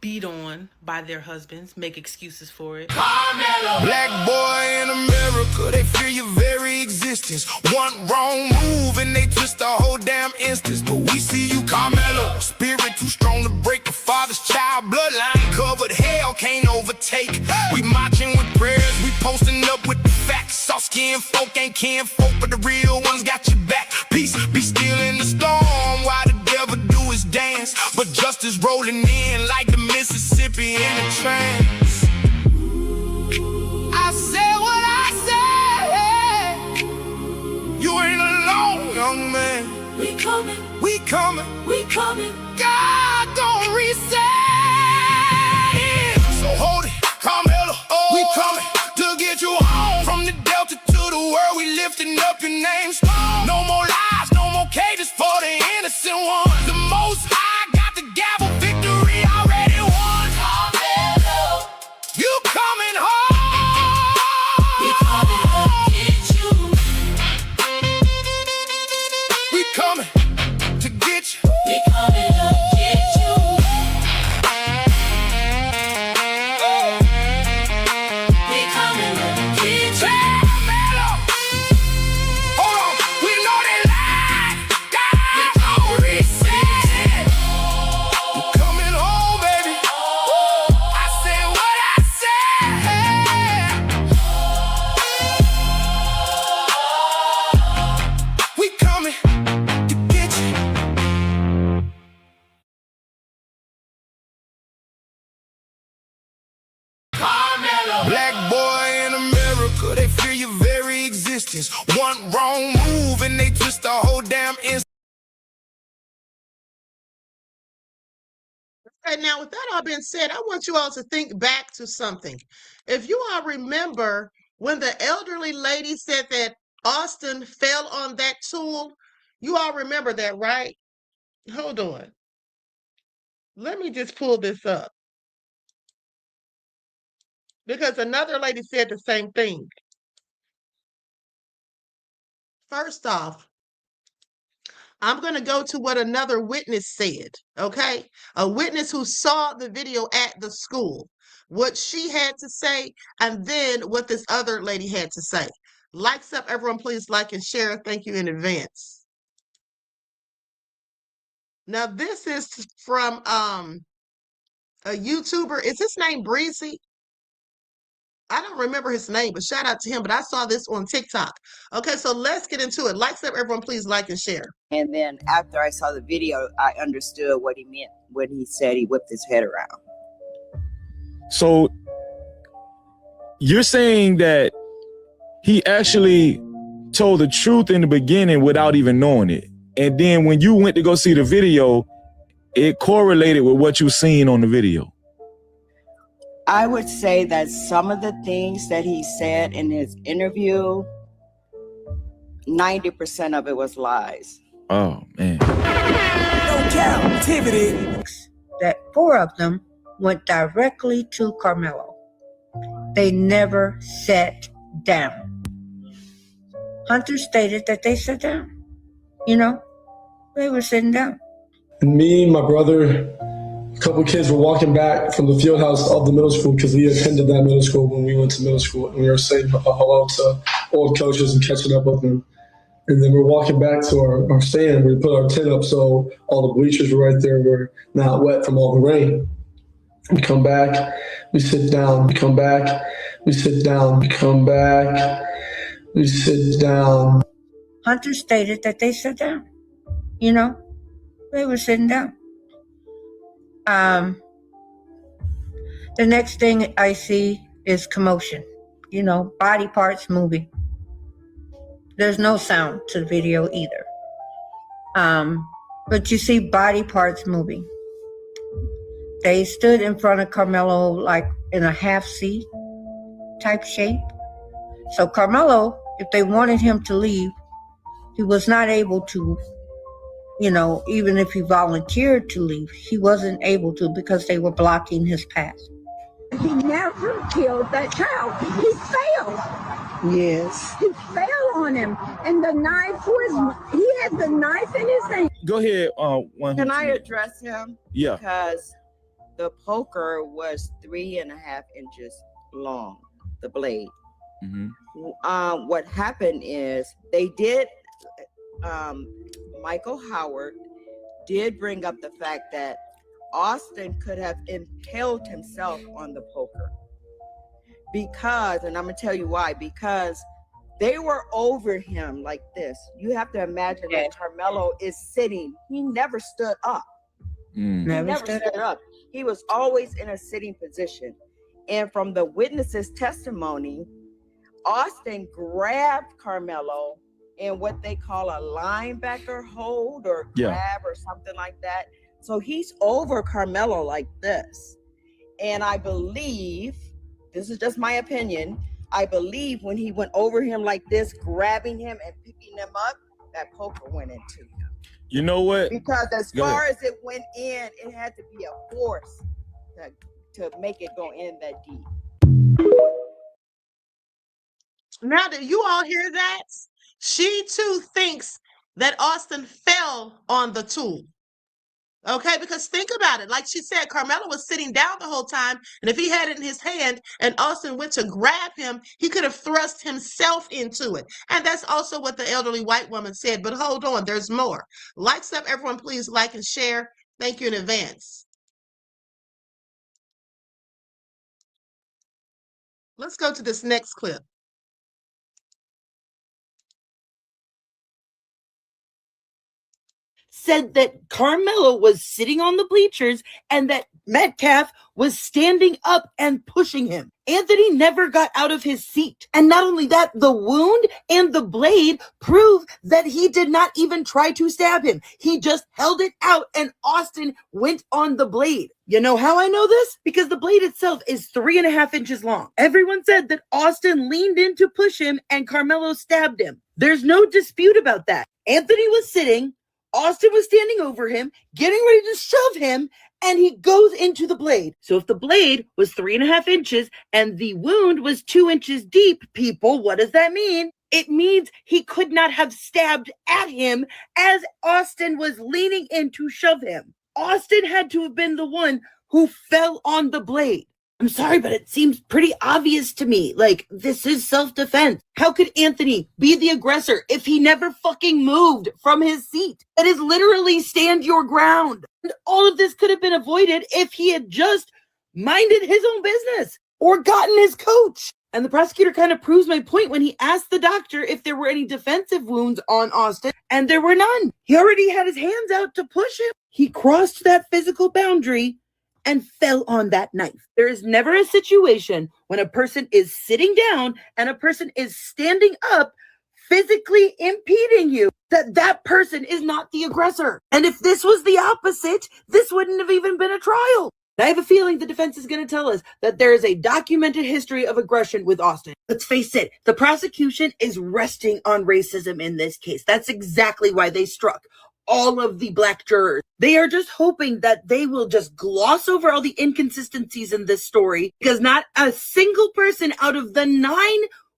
beat on by their husbands, make excuses for it. Karmelo. Black boy in America, they fear your very existence. One wrong move and they twist the whole damn instance. But we see you, Karmelo. Spirit too strong to break a father's child. Bloodline covered, hell can't overtake. We marching with prayers, we posting up with the facts. Soft skin folk ain't kin folk, but the real ones got your back. Peace be still in the storm while the devil do his dance. But justice rolling in like the Mississippi in a trance. I said what I said. You ain't alone, young man. We coming, we coming, we coming. God gon' reset it. So hold it, Karmelo. Oh, we coming to get you home. From the Delta to the world, we lifting up your name strong. No more lies, no more cages for the innocent ones. The Most High got the gavel, victory already won. Karmelo, you distance. One wrong move and they twist the whole damn instance. Okay, now with that all being said, I want you all to think back to something. If you all remember when the elderly lady said that Austin fell on that tool, you all remember that, right? Hold on. Let me just pull this up. Because another lady said the same thing. First off, I'm going to go to what another witness said, okay? A witness who saw the video at the school, what she had to say, and then what this other lady had to say. Likes up, everyone, please like and share. Thank you in advance. Now, this is from a YouTuber. Is his name Breezy? I don't remember his name, but shout out to him. But I saw this on TikTok. Okay, so let's get into it. Likes up, everyone, please like and share. And then after I saw the video, I understood what he meant when he said he whipped his head around. So you're saying that he actually told the truth in the beginning without even knowing it. And then when you went to go see the video, it correlated with what you seen on the video. I would say that some of the things that he said in his interview, 90% of it was lies. Oh, man. No captivity. That 4 of them went directly to Karmelo. They never sat down. Hunter stated that they sat down. You know, they were sitting down. Me, my brother, a couple kids were walking back from the field house of the middle school because we attended that middle school when we went to middle school, and we were saying hello to old coaches and catching up with them. And then we're walking back to our stand. We put our tent up so all the bleachers were right there. We're not wet from all the rain. We come back, we sit down, we come back, we sit down, we come back, we sit down. Hunter stated that they sat down. You know, they were sitting down. The next thing I see is commotion. You know, body parts moving. There's no sound to the video either. But you see body parts moving. They stood in front of Karmelo like in a half seat type shape. So Karmelo, if they wanted him to leave, he was not able to, you know, even if he volunteered to leave, he wasn't able to because they were blocking his path. He never killed that child. He failed. Yes. He fell on him. And the knife he had the knife in his hand. Go ahead. Can I address him? Yeah. Because the poker was 3.5 inches long, the blade. Mm-hmm. What happened is they did, Michael Howard did bring up the fact that Austin could have impaled himself on the poker because, and I'm going to tell you why, because they were over him like this. You have to imagine that Karmelo is sitting. He never stood up. Never stood up. He was always in a sitting position. And from the witness's testimony, Austin grabbed Karmelo in what they call a linebacker hold or grab or something like that. So he's over Karmelo like this. And I believe, this is just my opinion, I believe when he went over him like this, grabbing him and picking him up, that poker went into him. You know what? Because as far as it went in, it had to be a force to make it go in that deep. Now, do you all hear that? She too thinks that Austin fell on the tool. Okay, because think about it. Like she said, Karmelo was sitting down the whole time, and if he had it in his hand and Austin went to grab him, he could have thrust himself into it. And that's also what the elderly white woman said. But hold on, there's more. Likes up, everyone, please like and share. Thank you in advance. Let's go to this next clip. said that Karmelo was sitting on the bleachers and that Metcalf was standing up and pushing him. Anthony never got out of his seat. And not only that, the wound and the blade prove that he did not even try to stab him. He just held it out and Austin went on the blade. You know how I know this? Because the blade itself is 3.5 inches long. Everyone said that Austin leaned in to push him and Karmelo stabbed him. There's no dispute about that. Anthony was sitting, Austin was standing over him, getting ready to shove him, and he goes into the blade. So if the blade was 3.5 inches and the wound was 2 inches deep, people, what does that mean? It means he could not have stabbed at him as Austin was leaning in to shove him. Austin had to have been the one who fell on the blade. I'm sorry, but it seems pretty obvious to me. Like, this is self-defense. How could Anthony be the aggressor if he never fucking moved from his seat? That is literally stand your ground. And all of this could have been avoided if he had just minded his own business or gotten his coach. And the prosecutor kind of proves my point when he asked the doctor if there were any defensive wounds on Austin, and there were none. He already had his hands out to push him. He crossed that physical boundary and fell on that knife. There is never a situation when a person is sitting down and a person is standing up, physically impeding you, that person is not the aggressor. And if this was the opposite, this wouldn't have even been a trial. I have a feeling the defense is going to tell us that there is a documented history of aggression with Austin. Let's face it, the prosecution is resting on racism in this case. That's exactly why they struck all of the black jurors. They are just hoping that they will just gloss over all the inconsistencies in this story, because not a single person out of the 9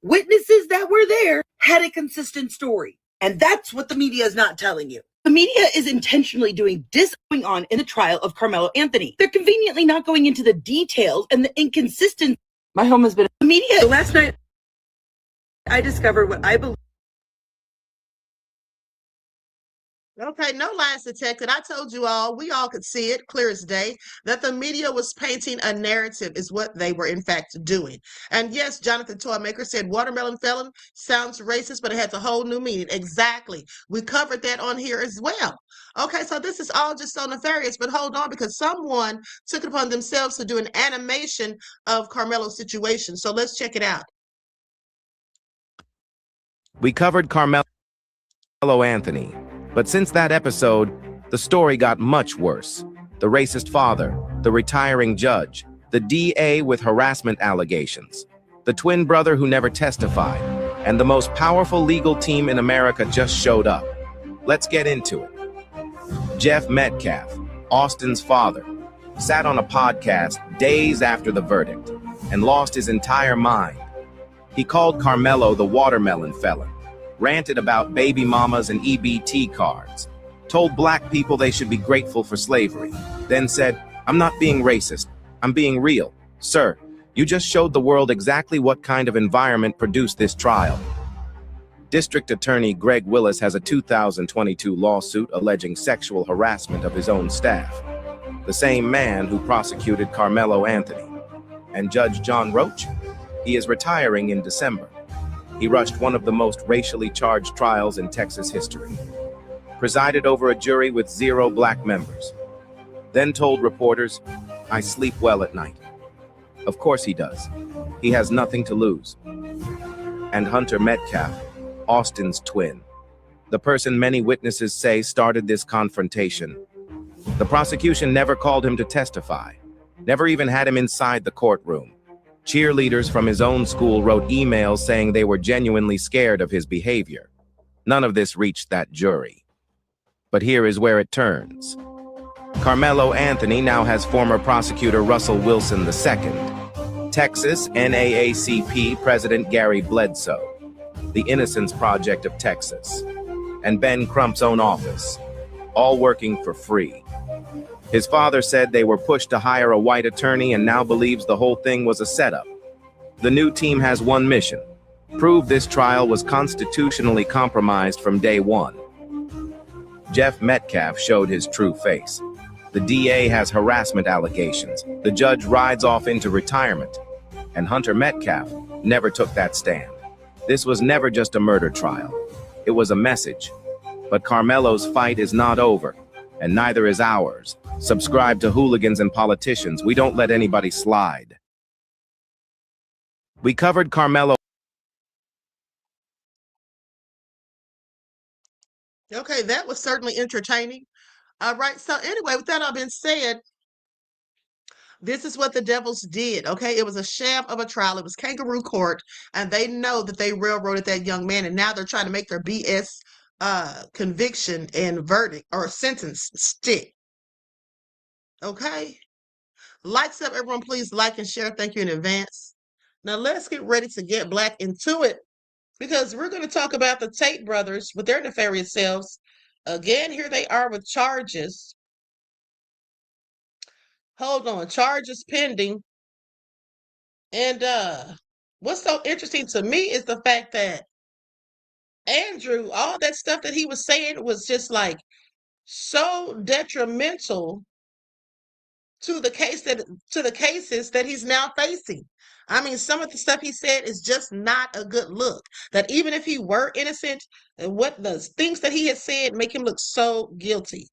witnesses that were there had a consistent story. And that's what the media is not telling you. The media is intentionally doing this going on in the trial of Karmelo Anthony. They're conveniently not going into the details and the inconsistency. My home has been the media. Last night, I discovered what I believe. Okay, no lies detected. I told you all, we all could see it clear as day, that the media was painting a narrative is what they were in fact doing. And yes, Jonathan Toymaker said watermelon felon sounds racist, but it has a whole new meaning. Exactly. We covered that on here as well. Okay, so this is all just so nefarious, but hold on, because someone took it upon themselves to do an animation of Karmelo's situation. So let's check it out. We covered Karmelo Anthony. But since that episode, the story got much worse. The racist father, the retiring judge, the DA with harassment allegations, the twin brother who never testified, and the most powerful legal team in America just showed up. Let's get into it. Jeff Metcalf, Austin's father, sat on a podcast days after the verdict and lost his entire mind. He called Karmelo the watermelon felon, ranted about baby mamas and EBT cards, told black people they should be grateful for slavery, then said, "I'm not being racist, I'm being real. Sir, you just showed the world exactly what kind of environment produced this trial." District Attorney Greg Willis has a 2022 lawsuit alleging sexual harassment of his own staff, the same man who prosecuted Karmelo Anthony. And Judge John Roach? He is retiring in December. He rushed one of the most racially charged trials in Texas history, presided over a jury with 0 black members, then told reporters, "I sleep well at night." Of course he does. He has nothing to lose. And Hunter Metcalf, Austin's twin, the person many witnesses say started this confrontation. The prosecution never called him to testify, never even had him inside the courtroom. Cheerleaders from his own school wrote emails saying they were genuinely scared of his behavior. None of this reached that jury. But here is where it turns. Karmelo Anthony now has former prosecutor Russell Wilson II, Texas NAACP President Gary Bledsoe, the Innocence Project of Texas, and Ben Crump's own office, all working for free. His father said they were pushed to hire a white attorney and now believes the whole thing was a setup. The new team has one mission: prove this trial was constitutionally compromised from day one. Jeff Metcalf showed his true face. The DA has harassment allegations. The judge rides off into retirement. And Hunter Metcalf never took that stand. This was never just a murder trial. It was a message. But Karmelo's fight is not over, and neither is ours. Subscribe to Hooligans and Politicians. We don't let anybody slide. We covered Karmelo. Okay, that was certainly entertaining. All right, so anyway, with that all being said, this is what the Devils did, okay? It was a sham of a trial. It was kangaroo court, and they know that they railroaded that young man, and now they're trying to make their BS conviction and verdict or sentence stick, okay? Likes up, everyone, please like and share. Thank you in advance. Now, let's get ready to get black into it, because we're going to talk about the Tate brothers with their nefarious selves. Again, here they are with charges. Hold on, charges pending. And what's so interesting to me is the fact that Andrew, all that stuff that he was saying was just like so detrimental to the cases that he's now facing. I mean, some of the stuff he said is just not a good look. That even if he were innocent, what the things that he had said make him look so guilty.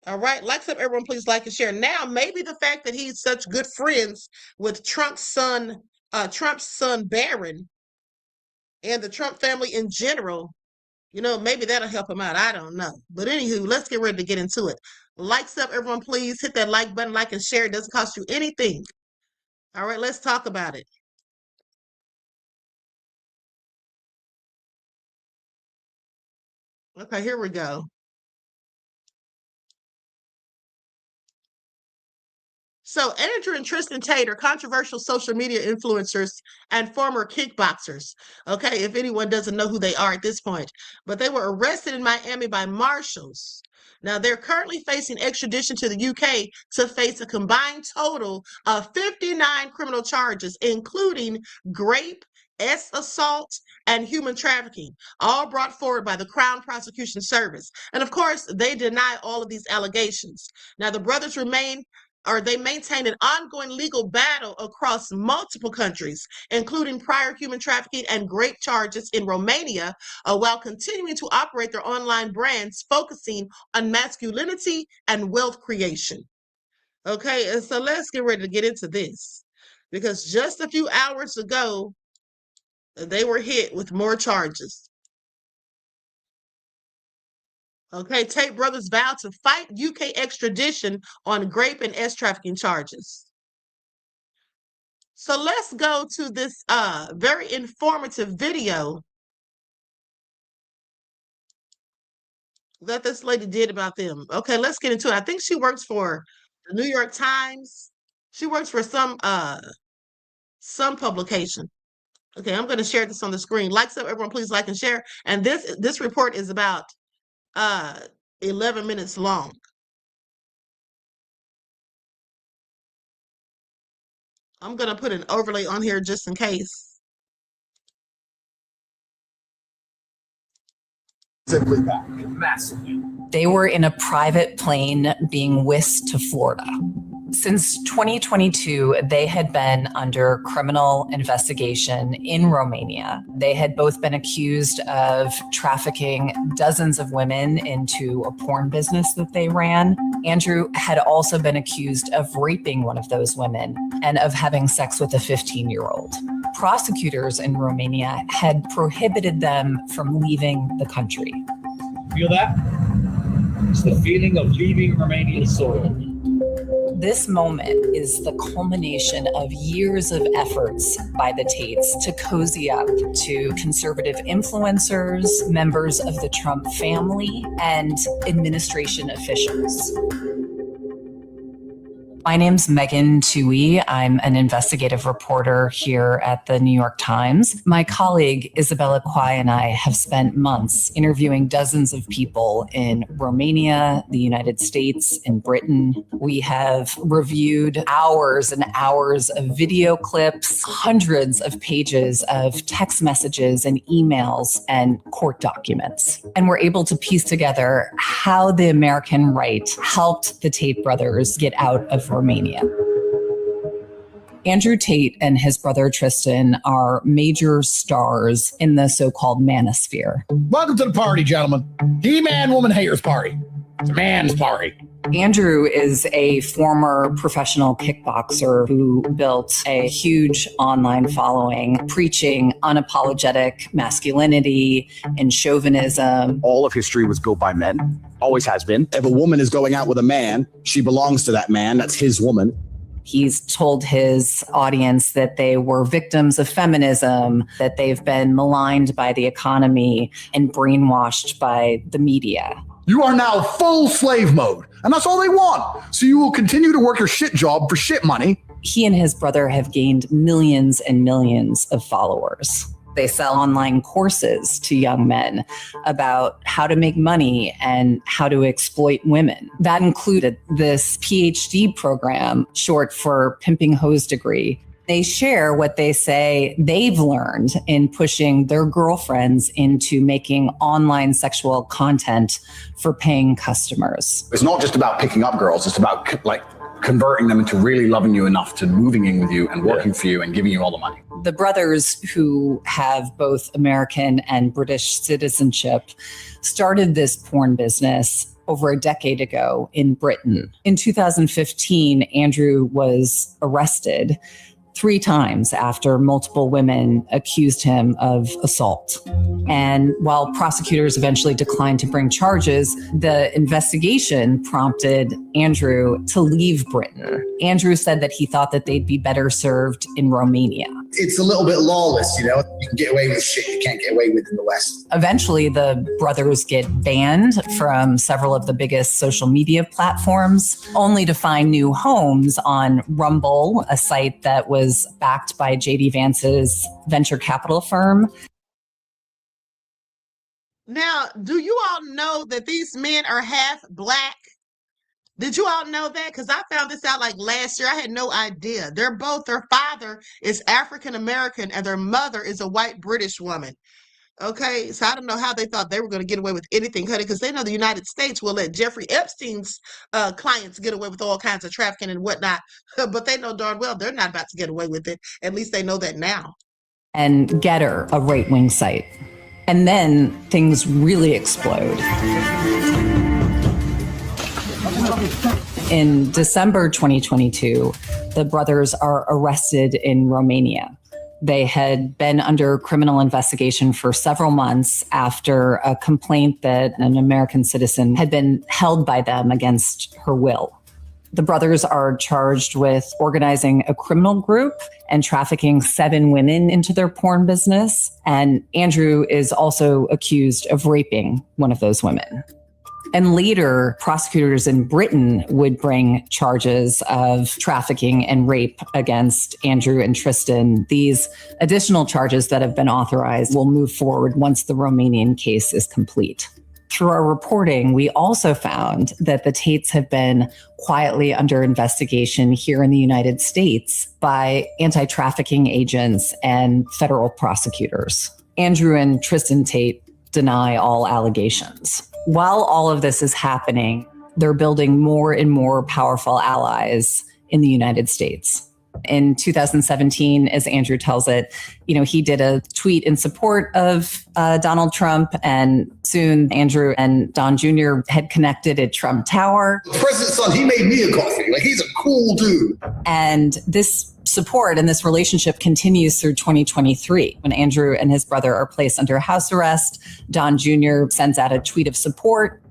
All right, likes up, everyone, please like and share. Now, maybe the fact that he's such good friends with Trump's son Barron, and the Trump family in general, you know, maybe that'll help him out. I don't know. But anywho, let's get ready to get into it. Likes up, everyone, please hit that like button, like and share. It doesn't cost you anything. All right, let's talk about it. Okay, here we go. So Andrew and Tristan Tate are controversial social media influencers and former kickboxers. Okay, if anyone doesn't know who they are at this point. But they were arrested in Miami by marshals. Now, they're currently facing extradition to the UK to face a combined total of 59 criminal charges, including rape, assault, and human trafficking, all brought forward by the Crown Prosecution Service. And of course, they deny all of these allegations. Now, the brothers they maintain an ongoing legal battle across multiple countries, including prior human trafficking and rape charges in Romania, while continuing to operate their online brands focusing on masculinity and wealth creation. Okay, and so let's get ready to get into this, because just a few hours ago, they were hit with more charges. Okay, Tate brothers vowed to fight UK extradition on rape and trafficking charges. So let's go to this very informative video that this lady did about them. Okay, let's get into it. I think she works for the New York Times. She works for some publication. Okay, I'm going to share this on the screen. Likes up, everyone, please like and share. And this report is about 11 minutes long. I'm going to put an overlay on here just in case. Simply back, massively. They were in a private plane being whisked to Florida. Since 2022, they had been under criminal investigation in Romania. They had both been accused of trafficking dozens of women into a porn business that they ran. Andrew had also been accused of raping one of those women and of having sex with a 15-year-old. Prosecutors in Romania had prohibited them from leaving the country. Feel that? It's the feeling of leaving Romanian soil. This moment is the culmination of years of efforts by the Tates to cozy up to conservative influencers, members of the Trump family, and administration officials. My name's Megan Toohey. I'm an investigative reporter here at the New York Times. My colleague Isabella Quai and I have spent months interviewing dozens of people in Romania, the United States, and Britain. We have reviewed hours and hours of video clips, hundreds of pages of text messages and emails and court documents. And we're able to piece together how the American right helped the Tate brothers get out of Romania. Andrew Tate and his brother Tristan are major stars in the so-called manosphere. Welcome to the party, gentlemen. He-Man woman haters party. It's a man's party. Andrew is a former professional kickboxer who built a huge online following, preaching unapologetic masculinity and chauvinism. All of history was built by men, always has been. If a woman is going out with a man, she belongs to that man. That's his woman. He's told his audience that they were victims of feminism, that they've been maligned by the economy and brainwashed by the media. You are now full slave mode, and that's all they want. So you will continue to work your shit job for shit money. He and his brother have gained millions and millions of followers. They sell online courses to young men about how to make money and how to exploit women. That included this PhD program, short for Pimping Hose Degree. They share what they say they've learned in pushing their girlfriends into making online sexual content for paying customers. It's not just about picking up girls. It's about converting them into really loving you enough to moving in with you and working for you and giving you all the money. The brothers, who have both American and British citizenship, started this porn business over a decade ago in Britain. In 2015, Andrew was arrested 3 times after multiple women accused him of assault. And while prosecutors eventually declined to bring charges, the investigation prompted Andrew to leave Britain. Andrew said that he thought that they'd be better served in Romania. It's a little bit lawless, you know? You can get away with shit you can't get away with in the West. Eventually, the brothers get banned from several of the biggest social media platforms, only to find new homes on Rumble, a site that was backed by J.D. Vance's venture capital firm. Now, do you all know that these men are half black? Did you all know that? Because I found this out like last year. I had no idea. Their father is African American and their mother is a white British woman. Okay, so I don't know how they thought they were going to get away with anything, honey, because they know the United States will let Jeffrey Epstein's clients get away with all kinds of trafficking and whatnot. But they know darn well they're not about to get away with it. At least they know that now. And Getter, a right-wing site. And then things really explode. In December 2022, the brothers are arrested in Romania. They had been under criminal investigation for several months after a complaint that an American citizen had been held by them against her will. The brothers are charged with organizing a criminal group and trafficking 7 women into their porn business. And Andrew is also accused of raping one of those women. And later, prosecutors in Britain would bring charges of trafficking and rape against Andrew and Tristan. These additional charges that have been authorized will move forward once the Romanian case is complete. Through our reporting, we also found that the Tates have been quietly under investigation here in the United States by anti-trafficking agents and federal prosecutors. Andrew and Tristan Tate deny all allegations. While all of this is happening, they're building more and more powerful allies in the United States. In 2017, as Andrew tells it, he did a tweet in support of Donald Trump, and soon Andrew and Don Jr. had connected at Trump Tower. The president's son, he made me a coffee. Like, he's a cool dude. And this support and this relationship continues through 2023. When Andrew and his brother are placed under house arrest, Don Jr. sends out a tweet of support.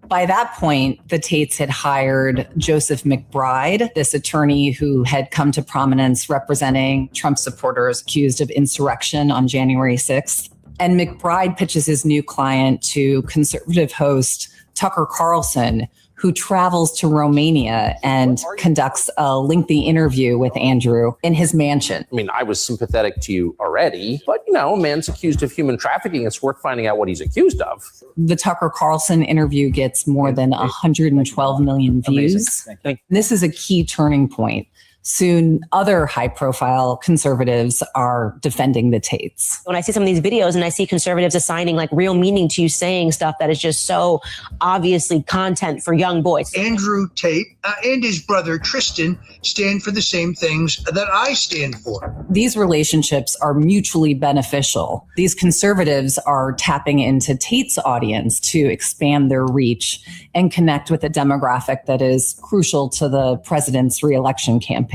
By that point, the Tates had hired Joseph McBride, this attorney who had come to prominence representing Trump supporters accused of insurrection on January 6th. And McBride pitches his new client to conservative host Tucker Carlson, who travels to Romania and conducts a lengthy interview with Andrew in his mansion. I mean, I was sympathetic to you already, but a man's accused of human trafficking. It's worth finding out what he's accused of. The Tucker Carlson interview gets more than 112 million views. This is a key turning point. Soon, other high-profile conservatives are defending the Tates. When I see some of these videos and I see conservatives assigning like real meaning to you saying stuff that is just so obviously content for young boys. Andrew Tate and his brother Tristan stand for the same things that I stand for. These relationships are mutually beneficial. These conservatives are tapping into Tate's audience to expand their reach and connect with a demographic that is crucial to the president's re-election campaign.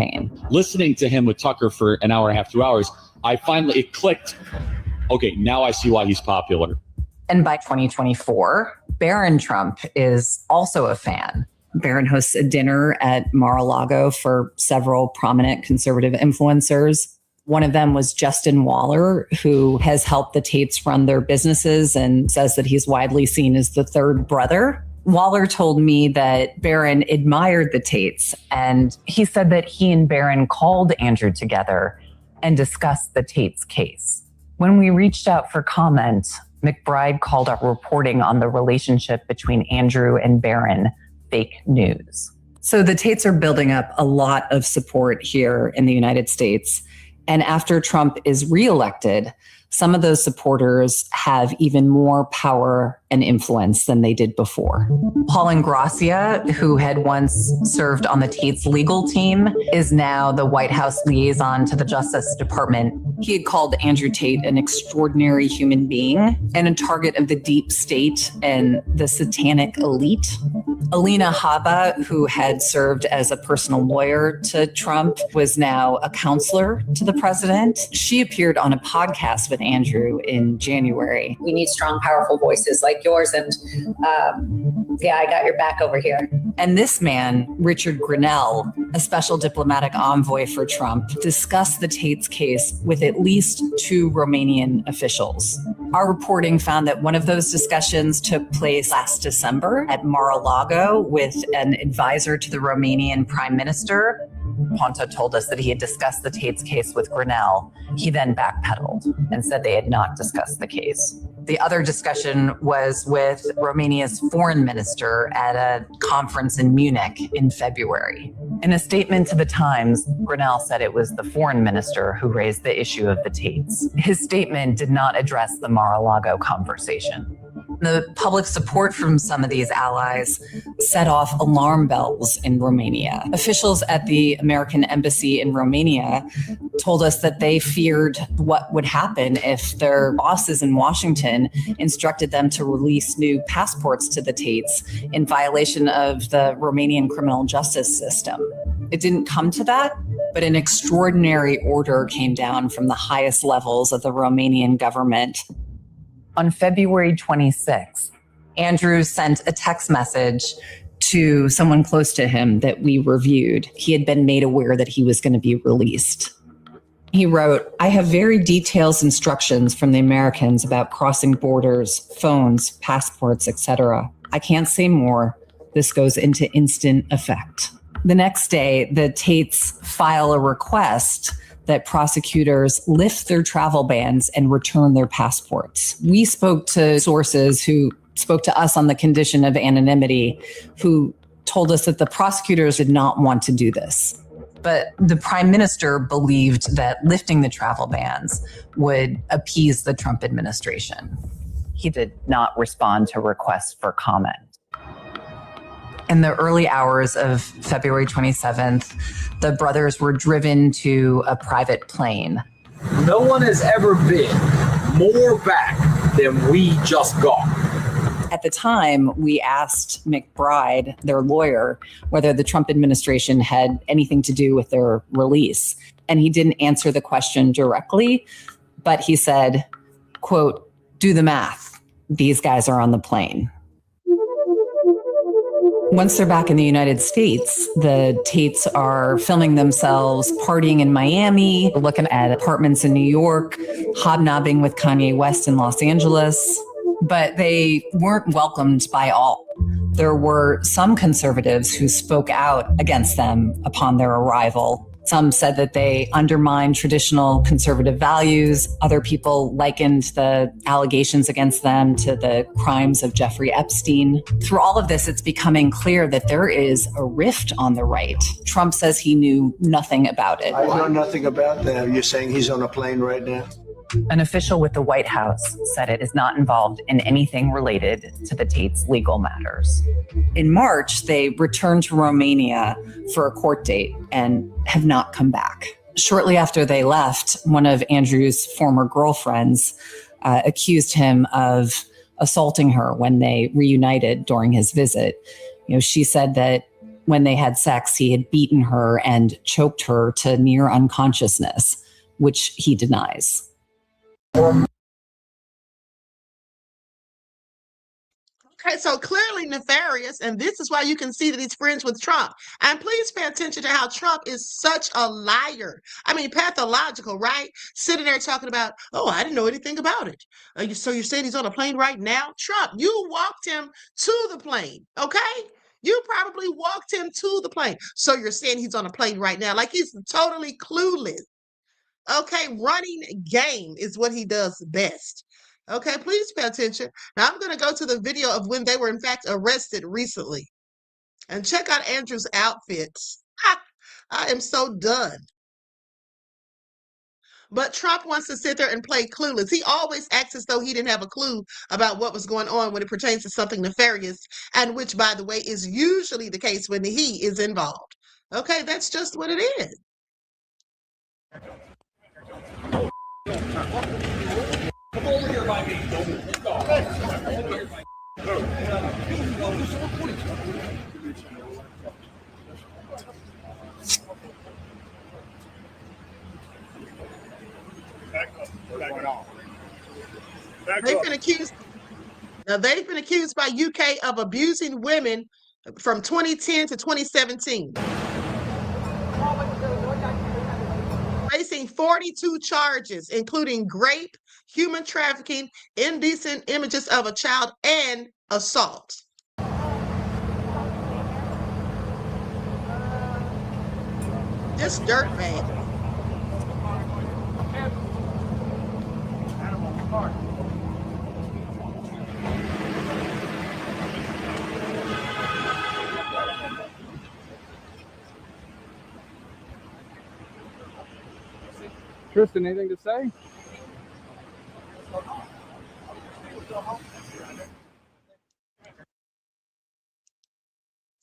Listening to him with Tucker for an hour and a half, 2 hours, it clicked. Okay, now I see why he's popular. And by 2024, Barron Trump is also a fan. Barron hosts a dinner at Mar-a-Lago for several prominent conservative influencers. One of them was Justin Waller, who has helped the Tates run their businesses and says that he's widely seen as the third brother. Waller told me that Barron admired the Tates, and he said that he and Barron called Andrew together and discussed the Tates case. When we reached out for comment, McBride called our reporting on the relationship between Andrew and Barron fake news. So the Tates are building up a lot of support here in the United States. And after Trump is reelected, some of those supporters have even more power and influence than they did before. Paul Ingrassia, who had once served on the Tate's legal team, is now the White House liaison to the Justice Department. He had called Andrew Tate an extraordinary human being and a target of the deep state and the satanic elite. Alina Habba, who had served as a personal lawyer to Trump, was now a counselor to the president. She appeared on a podcast with Andrew in January. We need strong, powerful voices like yours. And I got your back over here. And this man, Richard Grenell, a special diplomatic envoy for Trump, discussed the Tate's case with at least 2 Romanian officials. Our reporting found that one of those discussions took place last December at Mar-a-Lago with an advisor to the Romanian prime minister. Ponta told us that he had discussed the Tate's case with Grenell. He then backpedaled and said they had not discussed the case. The other discussion was with Romania's foreign minister at a conference in Munich in February. In a statement to the Times, Grenell said it was the foreign minister who raised the issue of the Tates. His statement did not address the Mar-a-Lago conversation. The public support from some of these allies set off alarm bells in Romania. Officials at the American embassy in Romania told us that they feared what would happen if their bosses in Washington instructed them to release new passports to the Tates in violation of the Romanian criminal justice system. It didn't come to that, but an extraordinary order came down from the highest levels of the Romanian government. On February 26th, Andrew sent a text message to someone close to him that we reviewed. He had been made aware that he was going to be released. He wrote, "I have very detailed instructions from the Americans about crossing borders, phones, passports, etc. I can't say more. This goes into instant effect." The next day, the Tates file a request that prosecutors lift their travel bans and return their passports. We spoke to sources who spoke to us on the condition of anonymity, who told us that the prosecutors did not want to do this. But the prime minister believed that lifting the travel bans would appease the Trump administration. He did not respond to requests for comment. In the early hours of February 27th, the brothers were driven to a private plane. No one has ever been more back than we just got. At the time, we asked McBride, their lawyer, whether the Trump administration had anything to do with their release. And he didn't answer the question directly, but he said, quote, "Do the math. These guys are on the plane." Once they're back in the United States, the Tates are filming themselves partying in Miami, looking at apartments in New York, hobnobbing with Kanye West in Los Angeles. But they weren't welcomed by all. There were some conservatives who spoke out against them upon their arrival, Some said that they undermined traditional conservative values. Other people likened the allegations against them to the crimes of Jeffrey Epstein. Through all of this, it's becoming clear that there is a rift on the right. Trump says he knew nothing about it. I know nothing about that. You're saying he's on a plane right now? An official with the White House said it is not involved in anything related to the Tate's legal matters. In March, they returned to Romania for a court date and have not come back. Shortly after they left, one of Andrew's former girlfriends accused him of assaulting her when they reunited during his visit. She said that when they had sex, he had beaten her and choked her to near unconsciousness, which he denies. Okay, so clearly nefarious, and this is why you can see that he's friends with Trump. And please pay attention to how Trump is such a liar. I mean, pathological, right? Sitting there talking about, oh, I didn't know anything about it. So you're saying he's on a plane right now? Trump, you walked him to the plane, okay? You probably walked him to the plane. So you're saying he's on a plane right now, like he's totally clueless. Okay, running game is what he does best. Okay, please pay attention. Now I'm going to go to the video of when they were in fact arrested recently. And check out Andrew's outfits. Ha! I am so done. But Trump wants to sit there and play clueless. He always acts as though he didn't have a clue about what was going on when it pertains to something nefarious, and which, by the way, is usually the case when he is involved. Okay, that's just what it is. Come over here by me. They've been accused by UK of abusing women from 2010 to 2017. Facing 42 charges, including rape, human trafficking, indecent images of a child, and assault. This dirtbag. Tristan, anything to say?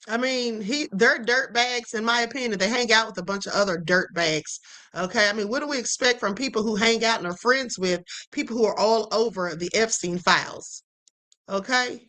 I mean, they're dirt bags, in my opinion. They hang out with a bunch of other dirt bags. Okay, I mean, what do we expect from people who hang out and are friends with people who are all over the Epstein files? Okay.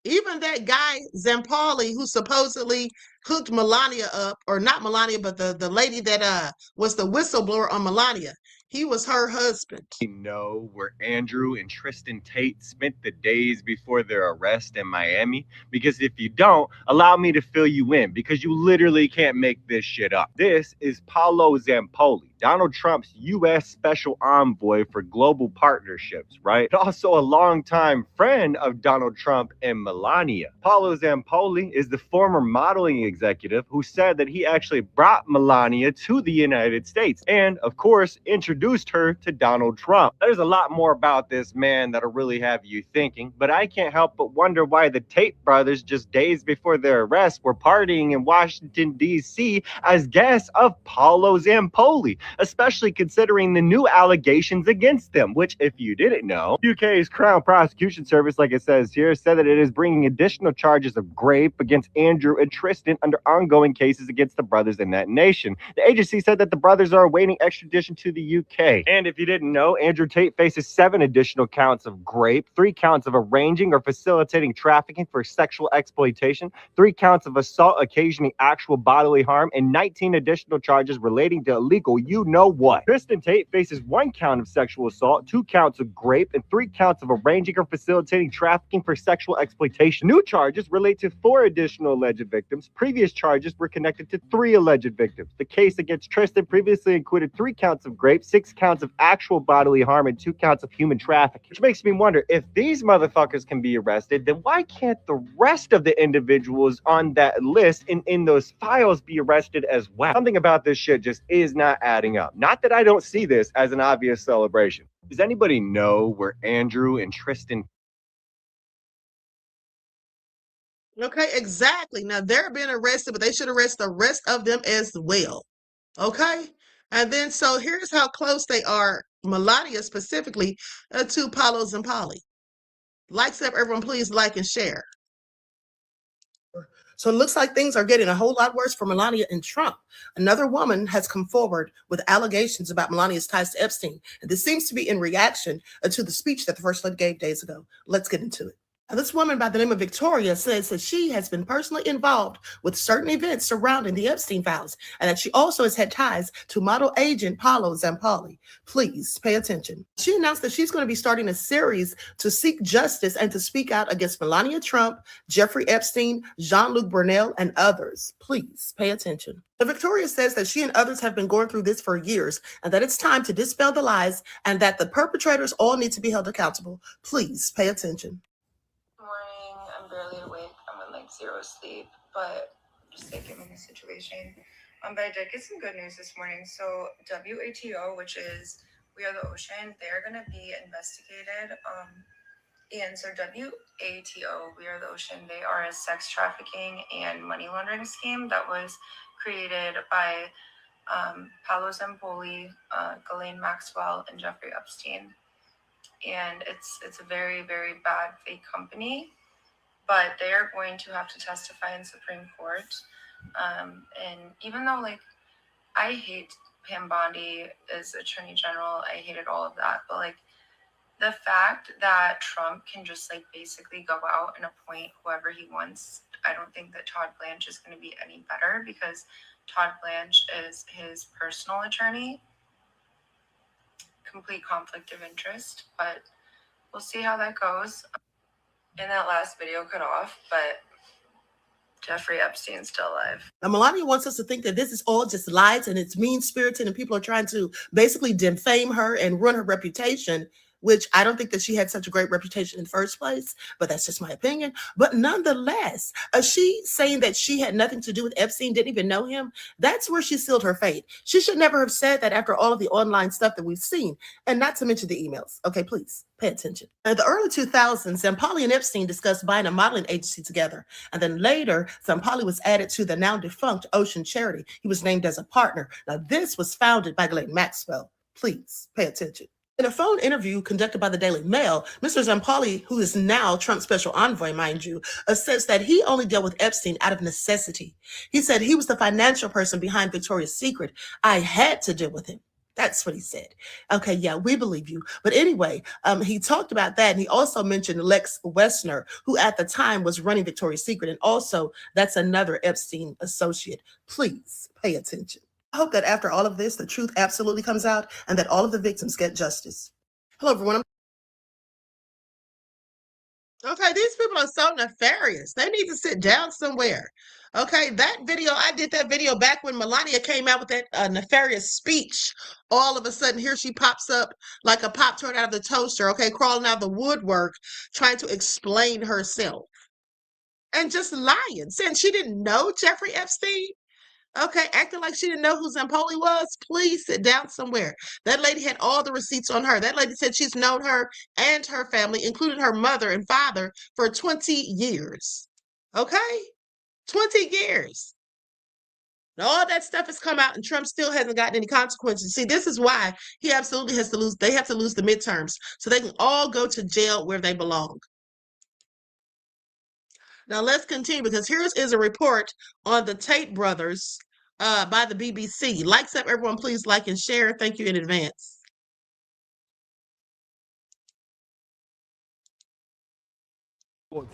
Even that guy, Zampoli, who supposedly hooked Melania up, or not Melania, but the lady that was the whistleblower on Melania. He was her husband. We know where Andrew and Tristan Tate spent the days before their arrest in Miami, because if you don't, allow me to fill you in, because you literally can't make this shit up. This is Paolo Zampoli, Donald Trump's U.S. Special Envoy for Global Partnerships, right? Also a longtime friend of Donald Trump and Melania. Paolo Zampoli is the former modeling executive who said that he actually brought Melania to the United States and, of course, introduced her to Donald Trump. There's a lot more about this man that'll really have you thinking, but I can't help but wonder why the Tate brothers, just days before their arrest, were partying in Washington, D.C. as guests of Paolo Zampoli, especially considering the new allegations against them, which, if you didn't know, UK's Crown Prosecution Service, like it says here, said that it is bringing additional charges of rape against Andrew and Tristan under ongoing cases against the brothers in that nation. The agency said that the brothers are awaiting extradition to the UK. And if you didn't know, Andrew Tate faces 7 additional counts of rape, 3 counts of arranging or facilitating trafficking for sexual exploitation, 3 counts of assault occasioning actual bodily harm, and 19 additional charges relating to illegal you-know-what. Tristan Tate faces 1 count of sexual assault, 2 counts of rape, and 3 counts of arranging or facilitating trafficking for sexual exploitation. New charges relate to 4 additional alleged victims. Previous charges were connected to 3 alleged victims. The case against Tristan previously included 3 counts of rape, 6 counts of actual bodily harm and 2 counts of human trafficking. Which makes me wonder, if these motherfuckers can be arrested, then why can't the rest of the individuals on that list in those files be arrested as well? Something about this shit just is not adding up. Not that I don't see this as an obvious celebration. Does anybody know where Andrew and Tristan? Okay, exactly. Now they're being arrested, but they should arrest the rest of them as well. Okay? And then, so here's how close they are, Melania specifically, to Palos and Polly. Likes up, everyone, please like and share. So it looks like things are getting a whole lot worse for Melania and Trump. Another woman has come forward with allegations about Melania's ties to Epstein. And this seems to be in reaction to the speech that the First Lady gave days ago. Let's get into it. Now, this woman by the name of Victoria says that she has been personally involved with certain events surrounding the Epstein files, and that she also has had ties to model agent Paolo Zampoli. Please pay attention. She announced that she's going to be starting a series to seek justice and to speak out against Melania Trump, Jeffrey Epstein, Jean-Luc Brunel, and others. Please pay attention. The Victoria says that she and others have been going through this for years, and that it's time to dispel the lies, and that the perpetrators all need to be held accountable. Please pay attention. I'm barely awake. I'm in like zero sleep, but just like given the situation. But I did get some good news this morning. So WATO, which is We Are the Ocean, they're gonna be investigated. And so WATO, We Are the Ocean, they are a sex trafficking and money laundering scheme that was created by Paolo Zampoli, Ghislaine Maxwell, and Jeffrey Epstein. And it's a very, very bad fake company. But they are going to have to testify in Supreme Court. And even though, like, I hate Pam Bondi as Attorney General, I hated all of that. But, like, the fact that Trump can just, like, basically go out and appoint whoever he wants, I don't think that Todd Blanche is going to be any better, because Todd Blanche is his personal attorney. Complete conflict of interest. But we'll see how that goes. And that last video cut off, but Jeffrey Epstein's still alive. Now, Melania wants us to think that this is all just lies and it's mean-spirited and people are trying to basically defame her and ruin her reputation, which I don't think that she had such a great reputation in the first place, but that's just my opinion. But nonetheless, she saying that she had nothing to do with Epstein, didn't even know him, that's where she sealed her fate. She should never have said that after all of the online stuff that we've seen, and not to mention the emails. Okay, please pay attention. In the early 2000s, Zampoli and Epstein discussed buying a modeling agency together. And then later, Zampoli was added to the now defunct Ocean Charity. He was named as a partner. Now, this was founded by Ghislaine Maxwell. Please pay attention. In a phone interview conducted by the Daily Mail, Mr. Zampoli, who is now Trump's special envoy, mind you, says that he only dealt with Epstein out of necessity. He said he was the financial person behind Victoria's Secret. I had to deal with him. That's what he said. Okay, yeah, we believe you. But anyway, he talked about that. And he also mentioned Lex Wessner, who at the time was running Victoria's Secret. And also, that's another Epstein associate. Please pay attention. I hope that after all of this, the truth absolutely comes out and that all of the victims get justice. Hello, everyone. Okay, these people are so nefarious. They need to sit down somewhere. Okay, that video, I did that video back when Melania came out with that nefarious speech. All of a sudden, here she pops up like a Pop-Tart out of the toaster, okay, crawling out of the woodwork, trying to explain herself. And just lying, saying she didn't know Jeffrey Epstein. Okay, acting like she didn't know who Zampoli was. Please sit down somewhere. That lady had all the receipts on her. That lady said she's known her and her family, including her mother and father, for 20 years. Okay? 20 years. And all that stuff has come out and Trump still hasn't gotten any consequences. See, this is why he absolutely has to lose. They have to lose the midterms so they can all go to jail where they belong. Now let's continue, because here is a report on the Tate brothers by the BBC. Likes up, everyone, please like and share. Thank you in advance.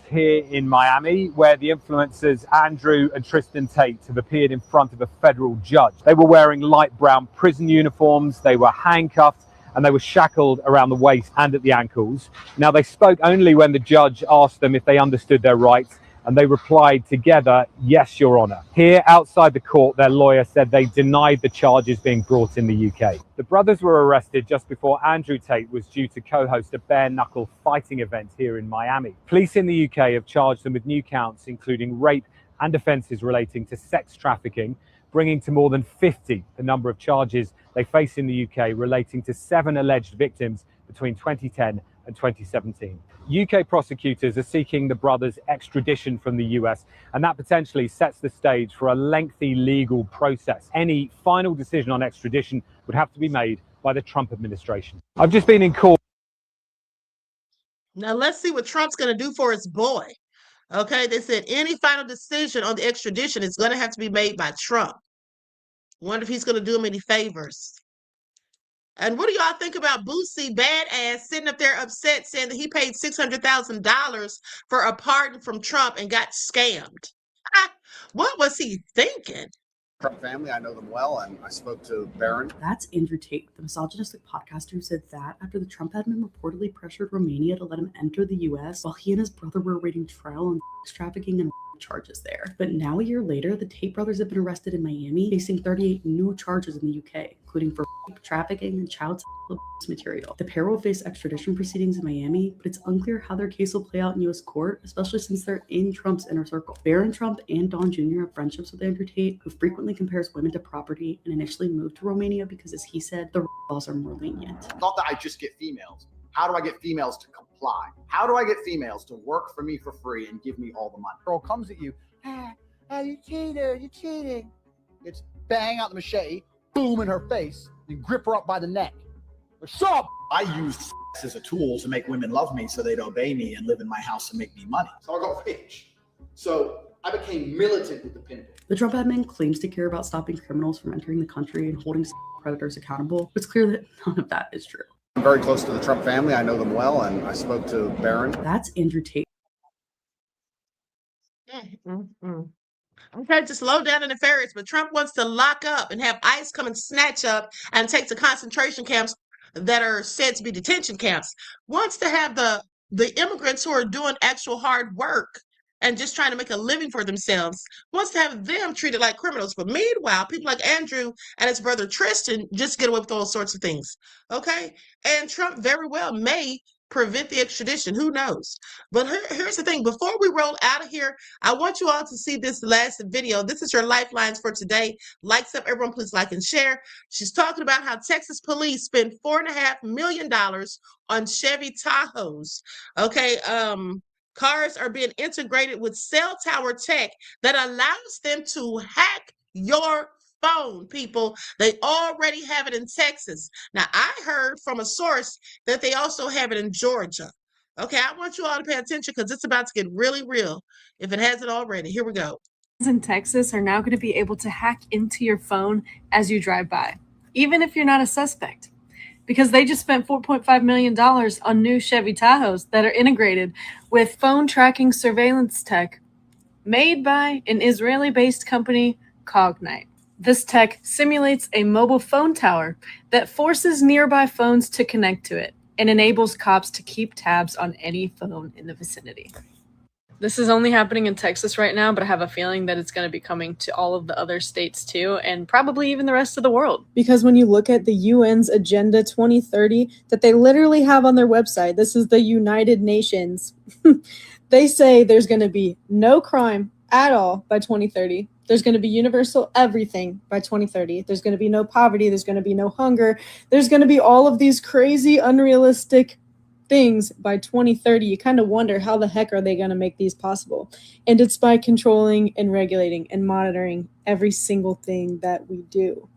Here in Miami, where the influencers Andrew and Tristan Tate have appeared in front of a federal judge. They were wearing light brown prison uniforms, they were handcuffed, and they were shackled around the waist and at the ankles. Now, they spoke only when the judge asked them if they understood their rights, And they replied together, "Yes, Your Honor." Here outside the court, their lawyer said they denied the charges being brought in the UK. The brothers were arrested just before Andrew Tate was due to co-host a bare-knuckle fighting event here in Miami. Police in the UK have charged them with new counts, including rape and offences relating to sex trafficking, bringing to more than 50 the number of charges they face in the UK relating to 7 alleged victims between 2010 and 2017. UK prosecutors are seeking the brothers' extradition from the US, and that potentially sets the stage for a lengthy legal process. Any final decision on extradition would have to be made by the Trump administration. I've just been in court. Now let's see what Trump's going to do for his boy. Okay, they said any final decision on the extradition is going to have to be made by Trump. Wonder if he's going to do him any favors. And what do y'all think about Boosie Badass sitting up there upset saying that he paid $600,000 for a pardon from Trump and got scammed? What was he thinking? Trump family, I know them well, and I spoke to Barron. That's Andrew Tate, the misogynistic podcaster who said that after the Trump admin reportedly pressured Romania to let him enter the U.S. while he and his brother were awaiting trial on sex trafficking and charges there. But now a year later, the Tate brothers have been arrested in Miami, facing 38 new charges in the UK, including for trafficking and child abuse material. The pair will face extradition proceedings in Miami, but it's unclear how their case will play out in U.S. court, especially since they're in Trump's inner circle. Barron Trump and Don Jr. have friendships with Andrew Tate, who frequently compares women to property and initially moved to Romania because, as he said, the laws are more lenient. Not that I just get females. How do I get females to comply? How do I get females to work for me for free and give me all the money? Girl comes at you, you cheater, you cheating. It's bang out the machete, boom in her face, and grip her up by the neck. What's up? I use sex as a tool to make women love me so they'd obey me and live in my house and make me money. So I got rich. So I became militant with the pimping. The Trump admin claims to care about stopping criminals from entering the country and holding predators accountable, but it's clear that none of that is true. I'm very close to the Trump family. I know them well, and I spoke to Barron. That's Andrew Tate. Okay, just low down and nefarious, but Trump wants to lock up and have ICE come and snatch up and take to concentration camps that are said to be detention camps. Wants to have the immigrants who are doing actual hard work and just trying to make a living for themselves, wants to have them treated like criminals. But meanwhile, people like Andrew and his brother Tristan just get away with all sorts of things. Okay? And Trump very well may prevent the extradition. Who knows? But here's the thing. Before we roll out of here, I want you all to see this last video. This is your lifelines for today. Likes up, everyone. Please like and share. She's talking about how Texas police spent $4.5 million on Chevy Tahoes. Okay. Cars are being integrated with cell tower tech that allows them to hack your phone, people. They already have it in Texas. Now, I heard from a source that they also have it in Georgia. Okay, I want you all to pay attention because it's about to get really real if it hasn't already. Here we go. In Texas are now going to be able to hack into your phone as you drive by, even if you're not a suspect. Because they just spent $4.5 million on new Chevy Tahoes that are integrated with phone tracking surveillance tech made by an Israeli-based company, Cognite. This tech simulates a mobile phone tower that forces nearby phones to connect to it and enables cops to keep tabs on any phone in the vicinity. This is only happening in Texas right now, but I have a feeling that it's going to be coming to all of the other states too, and probably even the rest of the world. Because when you look at the UN's Agenda 2030 that they literally have on their website, this is the United Nations, they say there's going to be no crime at all by 2030. There's going to be universal everything by 2030. There's going to be no poverty. There's going to be no hunger. There's going to be all of these crazy, unrealistic things by 2030. You kind of wonder how the heck are they going to make these possible? And it's by controlling and regulating and monitoring every single thing that we do.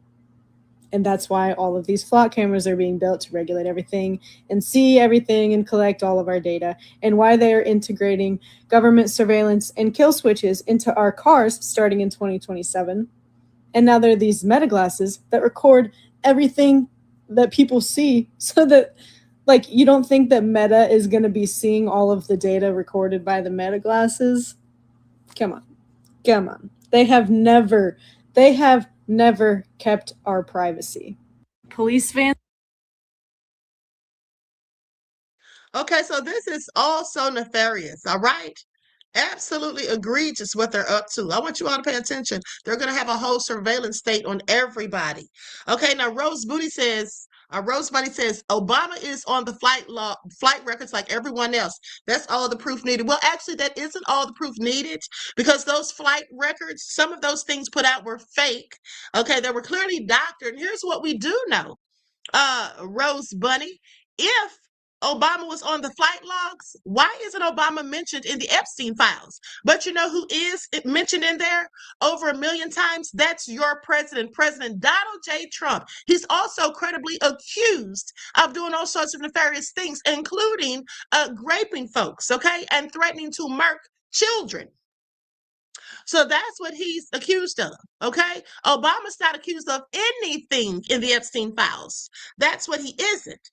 And that's why all of these flock cameras are being built to regulate everything and see everything and collect all of our data, and why they are integrating government surveillance and kill switches into our cars starting in 2027. And now there are these meta glasses that record everything that people see, so that, like, you don't think that Meta is going to be seeing all of the data recorded by the Meta glasses? Come on. They have never kept our privacy. Police vans. Okay, so this is all so nefarious, all right? Absolutely egregious what they're up to. I want you all to pay attention. They're going to have a whole surveillance state on everybody. Okay, now Rose Bunny says, Obama is on the flight records like everyone else. That's all the proof needed. Well, actually, that isn't all the proof needed because those flight records, some of those things put out were fake. Okay, they were clearly doctored. Here's what we do know, Rose Bunny. If Obama was on the flight logs, why isn't Obama mentioned in the Epstein files? But you know who is mentioned in there over 1 million times? That's your president, President Donald J. Trump. He's also credibly accused of doing all sorts of nefarious things, including raping folks, okay, and threatening to murder children. So that's what he's accused of, okay? Obama's not accused of anything in the Epstein files. That's what he isn't.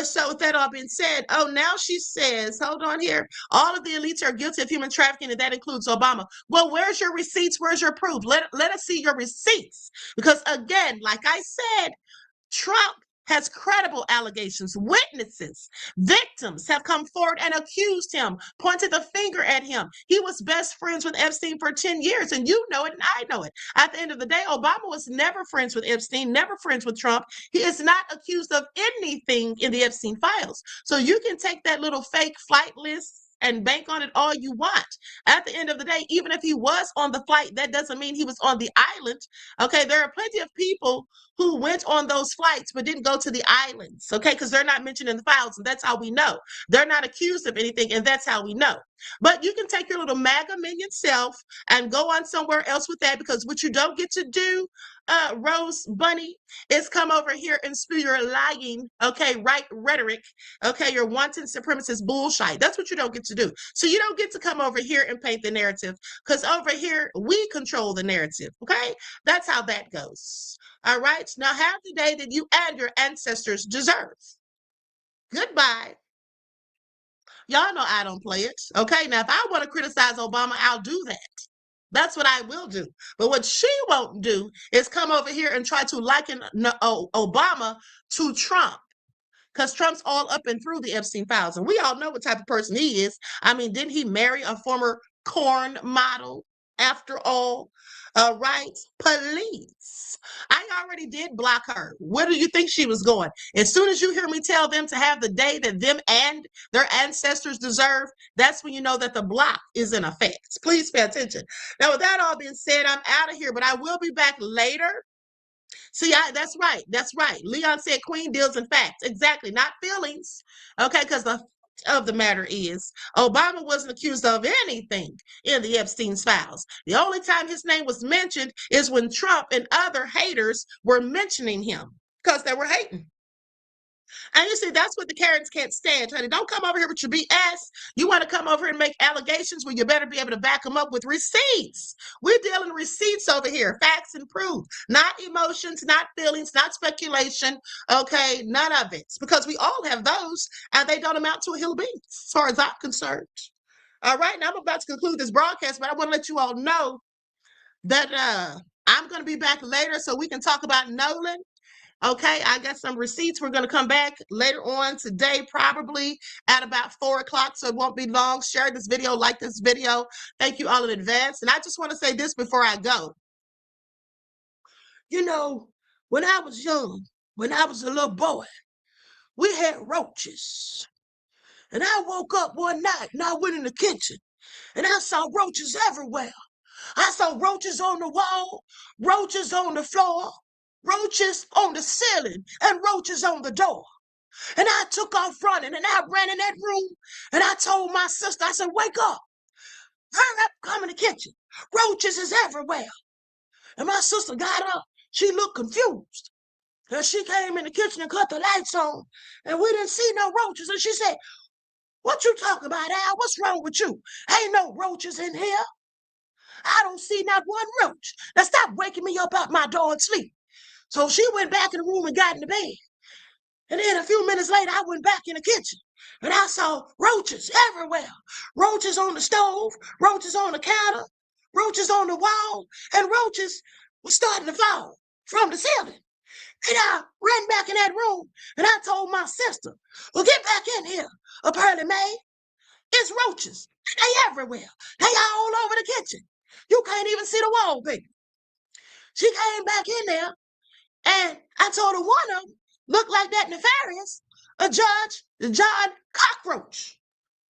So with that all being said, now she says, hold on here, all of the elites are guilty of human trafficking, and that includes Obama. Well, where's your receipts? Where's your proof? Let us see your receipts. Because again, like I said, Trump has credible allegations. Witnesses, victims have come forward and accused him, pointed the finger at him. He was best friends with Epstein for 10 years, and you know it, and I know it. At the end of the day, Obama was never friends with Epstein, never friends with Trump. He is not accused of anything in the Epstein files. So you can take that little fake flight list and bank on it all you want. At the end of the day, even if he was on the flight, that doesn't mean he was on the island. Okay, there are plenty of people who went on those flights but didn't go to the islands, okay, because they're not mentioned in the files, and that's how we know. They're not accused of anything, and that's how we know. But you can take your little MAGA minion self and go on somewhere else with that, because what you don't get to do, Rose Bunny, is come over here and spew your lying, okay, right rhetoric, okay, your wanton supremacist bullshit. That's what you don't get to do. So you don't get to come over here and paint the narrative, because over here, we control the narrative, okay? That's how that goes. All right, now have the day that you and your ancestors deserve. Goodbye. Y'all know I don't play it. Okay, now if I want to criticize Obama, I'll do that. That's what I will do. But what she won't do is come over here and try to liken Obama to Trump, because Trump's all up and through the Epstein files. And we all know what type of person he is. I mean, didn't he marry a former corn model after all? Right? Police. I already did block her. Where do you think she was going? As soon as you hear me tell them to have the day that them and their ancestors deserve, that's when you know that the block is in effect. Please pay attention. Now, with that all being said, I'm out of here, but I will be back later. See, that's right. That's right. Leon said Queen deals in facts. Exactly. Not feelings. Okay, because the of the matter is Obama wasn't accused of anything in the Epstein's files. The only time his name was mentioned is when Trump and other haters were mentioning him because they were hating. And you see, that's what the Karens can't stand, honey. Don't come over here with your BS. You want to come over here and make allegations, well, you better be able to back them up with receipts. We're dealing receipts over here, facts and proof, not emotions, not feelings, not speculation, okay, none of it. Because we all have those, and they don't amount to a hill of beans, as far as I'm concerned. All right, now I'm about to conclude this broadcast, but I want to let you all know that I'm going to be back later so we can talk about Nolan. Okay, I got some receipts. We're going to come back later on today, probably at about 4 o'clock, so it won't be long. Share this video, like this video. Thank you all in advance. And I just want to say this before I go. You know, when I was young, when I was a little boy, we had roaches. And I woke up one night and I went in the kitchen and I saw roaches everywhere. I saw roaches on the wall, roaches on the floor, roaches on the ceiling, and roaches on the door. And I took off running, and I ran in that room, and I told my sister, I said, wake up, hurry up, come in the kitchen. Roaches is everywhere. And my sister got up. She looked confused. And she came in the kitchen and cut the lights on, and we didn't see no roaches. And she said, what you talking about, Al? What's wrong with you? Ain't no roaches in here. I don't see not one roach. Now stop waking me up out my door and sleep. So she went back in the room and got in the bed. And then a few minutes later, I went back in the kitchen. And I saw roaches everywhere. Roaches on the stove, roaches on the counter, roaches on the wall, and roaches were starting to fall from the ceiling. And I ran back in that room, and I told my sister, well, get back in here, up early, May. It's roaches. They everywhere. They all over the kitchen. You can't even see the wallpaper. She came back in there, and I told her one of them looked like that nefarious, a judge, John Cockroach,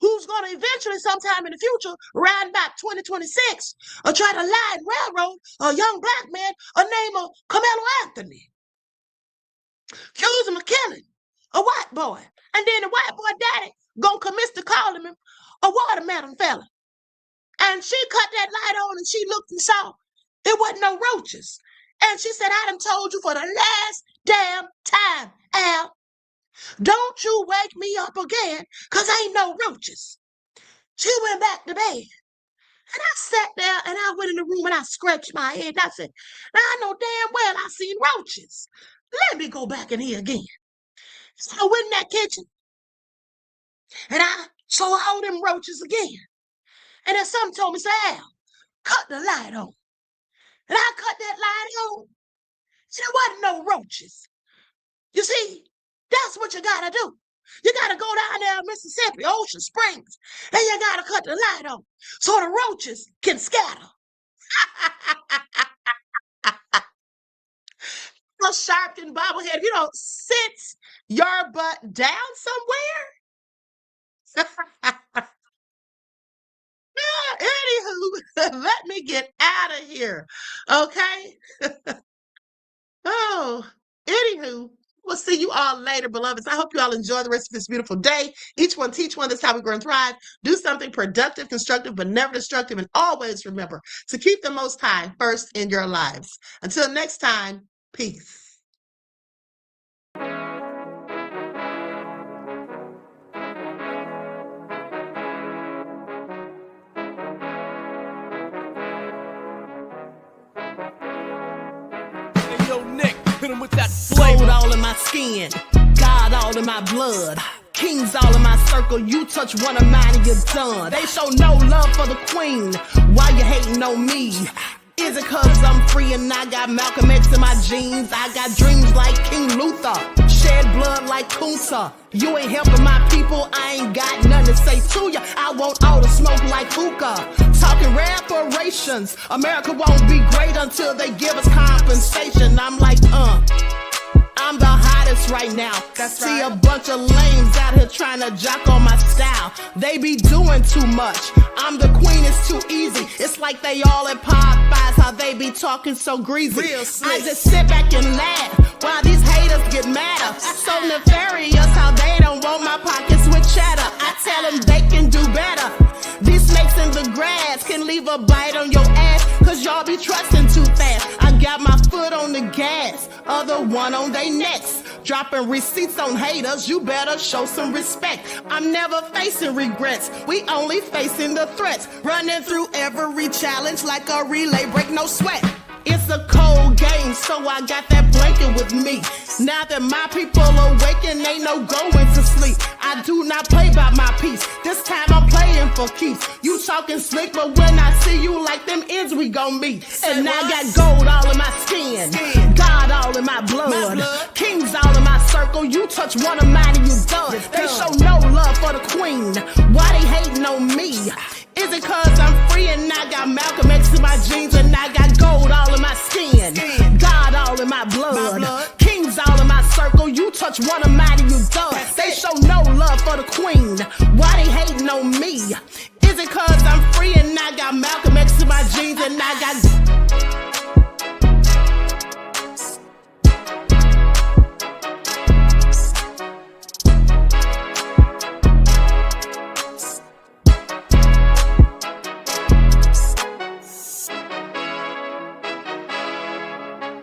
who's going to eventually, sometime in the future, around about 2026, try to lie and railroad a young black man named Karmelo Anthony. Accuse him of killing a white boy. And then the white boy daddy gonna commit to calling him a watermelon fella. And she cut that light on and she looked and saw it wasn't no roaches. And she said, I done told you for the last damn time, Al, don't you wake me up again, because ain't no roaches. She went back to bed. And I sat there and I went in the room and I scratched my head and I said, now I know damn well I seen roaches. Let me go back in here again. So I went in that kitchen and I saw all them roaches again. And then something told me, say, Al, cut the light on. And I cut that light on. See, there wasn't no roaches. You see, that's what you gotta do. You gotta go down there in Mississippi, Ocean Springs, and you gotta cut the light on so the roaches can scatter. A sharpened bobblehead, if you don't sit your butt down somewhere. Anywho, let me get out of here, okay? Oh, anywho, we'll see you all later, beloveds. I hope you all enjoy the rest of this beautiful day. Each one teach one. That's how we grow and thrive. Do something productive, constructive, but never destructive. And always remember to keep the Most High first in your lives. Until next time, peace. With that gold all in my skin, God all in my blood, kings all in my circle. You touch one of mine and you're done. They show no love for the queen. Why you hating on me? Is it cause I'm free and I got Malcolm X in my jeans? I got dreams like King Luther, shed blood like Kunta. You ain't helping my people, I ain't got nothing to say to ya. I want all the smoke like hookah. Talking reparations, America won't be great until they give us compensation. I'm like, I'm the hottest right now. See a bunch of lames out here trying to jock on my style. They be doing too much. I'm the queen, it's too easy. It's like they all at Popeyes, how they be talking so greasy. I just sit back and laugh while these haters get madder. So nefarious how they don't want my pockets with cheddar. I tell them they can do better. These snakes in the grass can leave a bite on your ass, cause y'all be trusting too fast. I got my foot on the gas, other one on they necks. Dropping receipts on haters, you better show some respect. I'm never facing regrets, we only facing the threats. Running through every challenge like a relay, break no sweat. It's a cold game, so I got that blanket with me. Now that my people awaken, ain't no going to sleep. I do not play by my piece. This time I'm playing for keeps. You talking slick, but when I see you like them ends, we gon' meet. And I got gold all in my skin, God all in my blood, kings all in my circle. You touch one of mine and you done. They show no love for the queen. Why they hating on me? Is it cause I'm free and I got Malcolm X in my jeans and I got gold all in my skin, God all in my blood, kings all in my circle. You touch one of mine and you done. They show no love for the queen. Why they hating on me? Is it cause I'm free and I got Malcolm X in my jeans and I got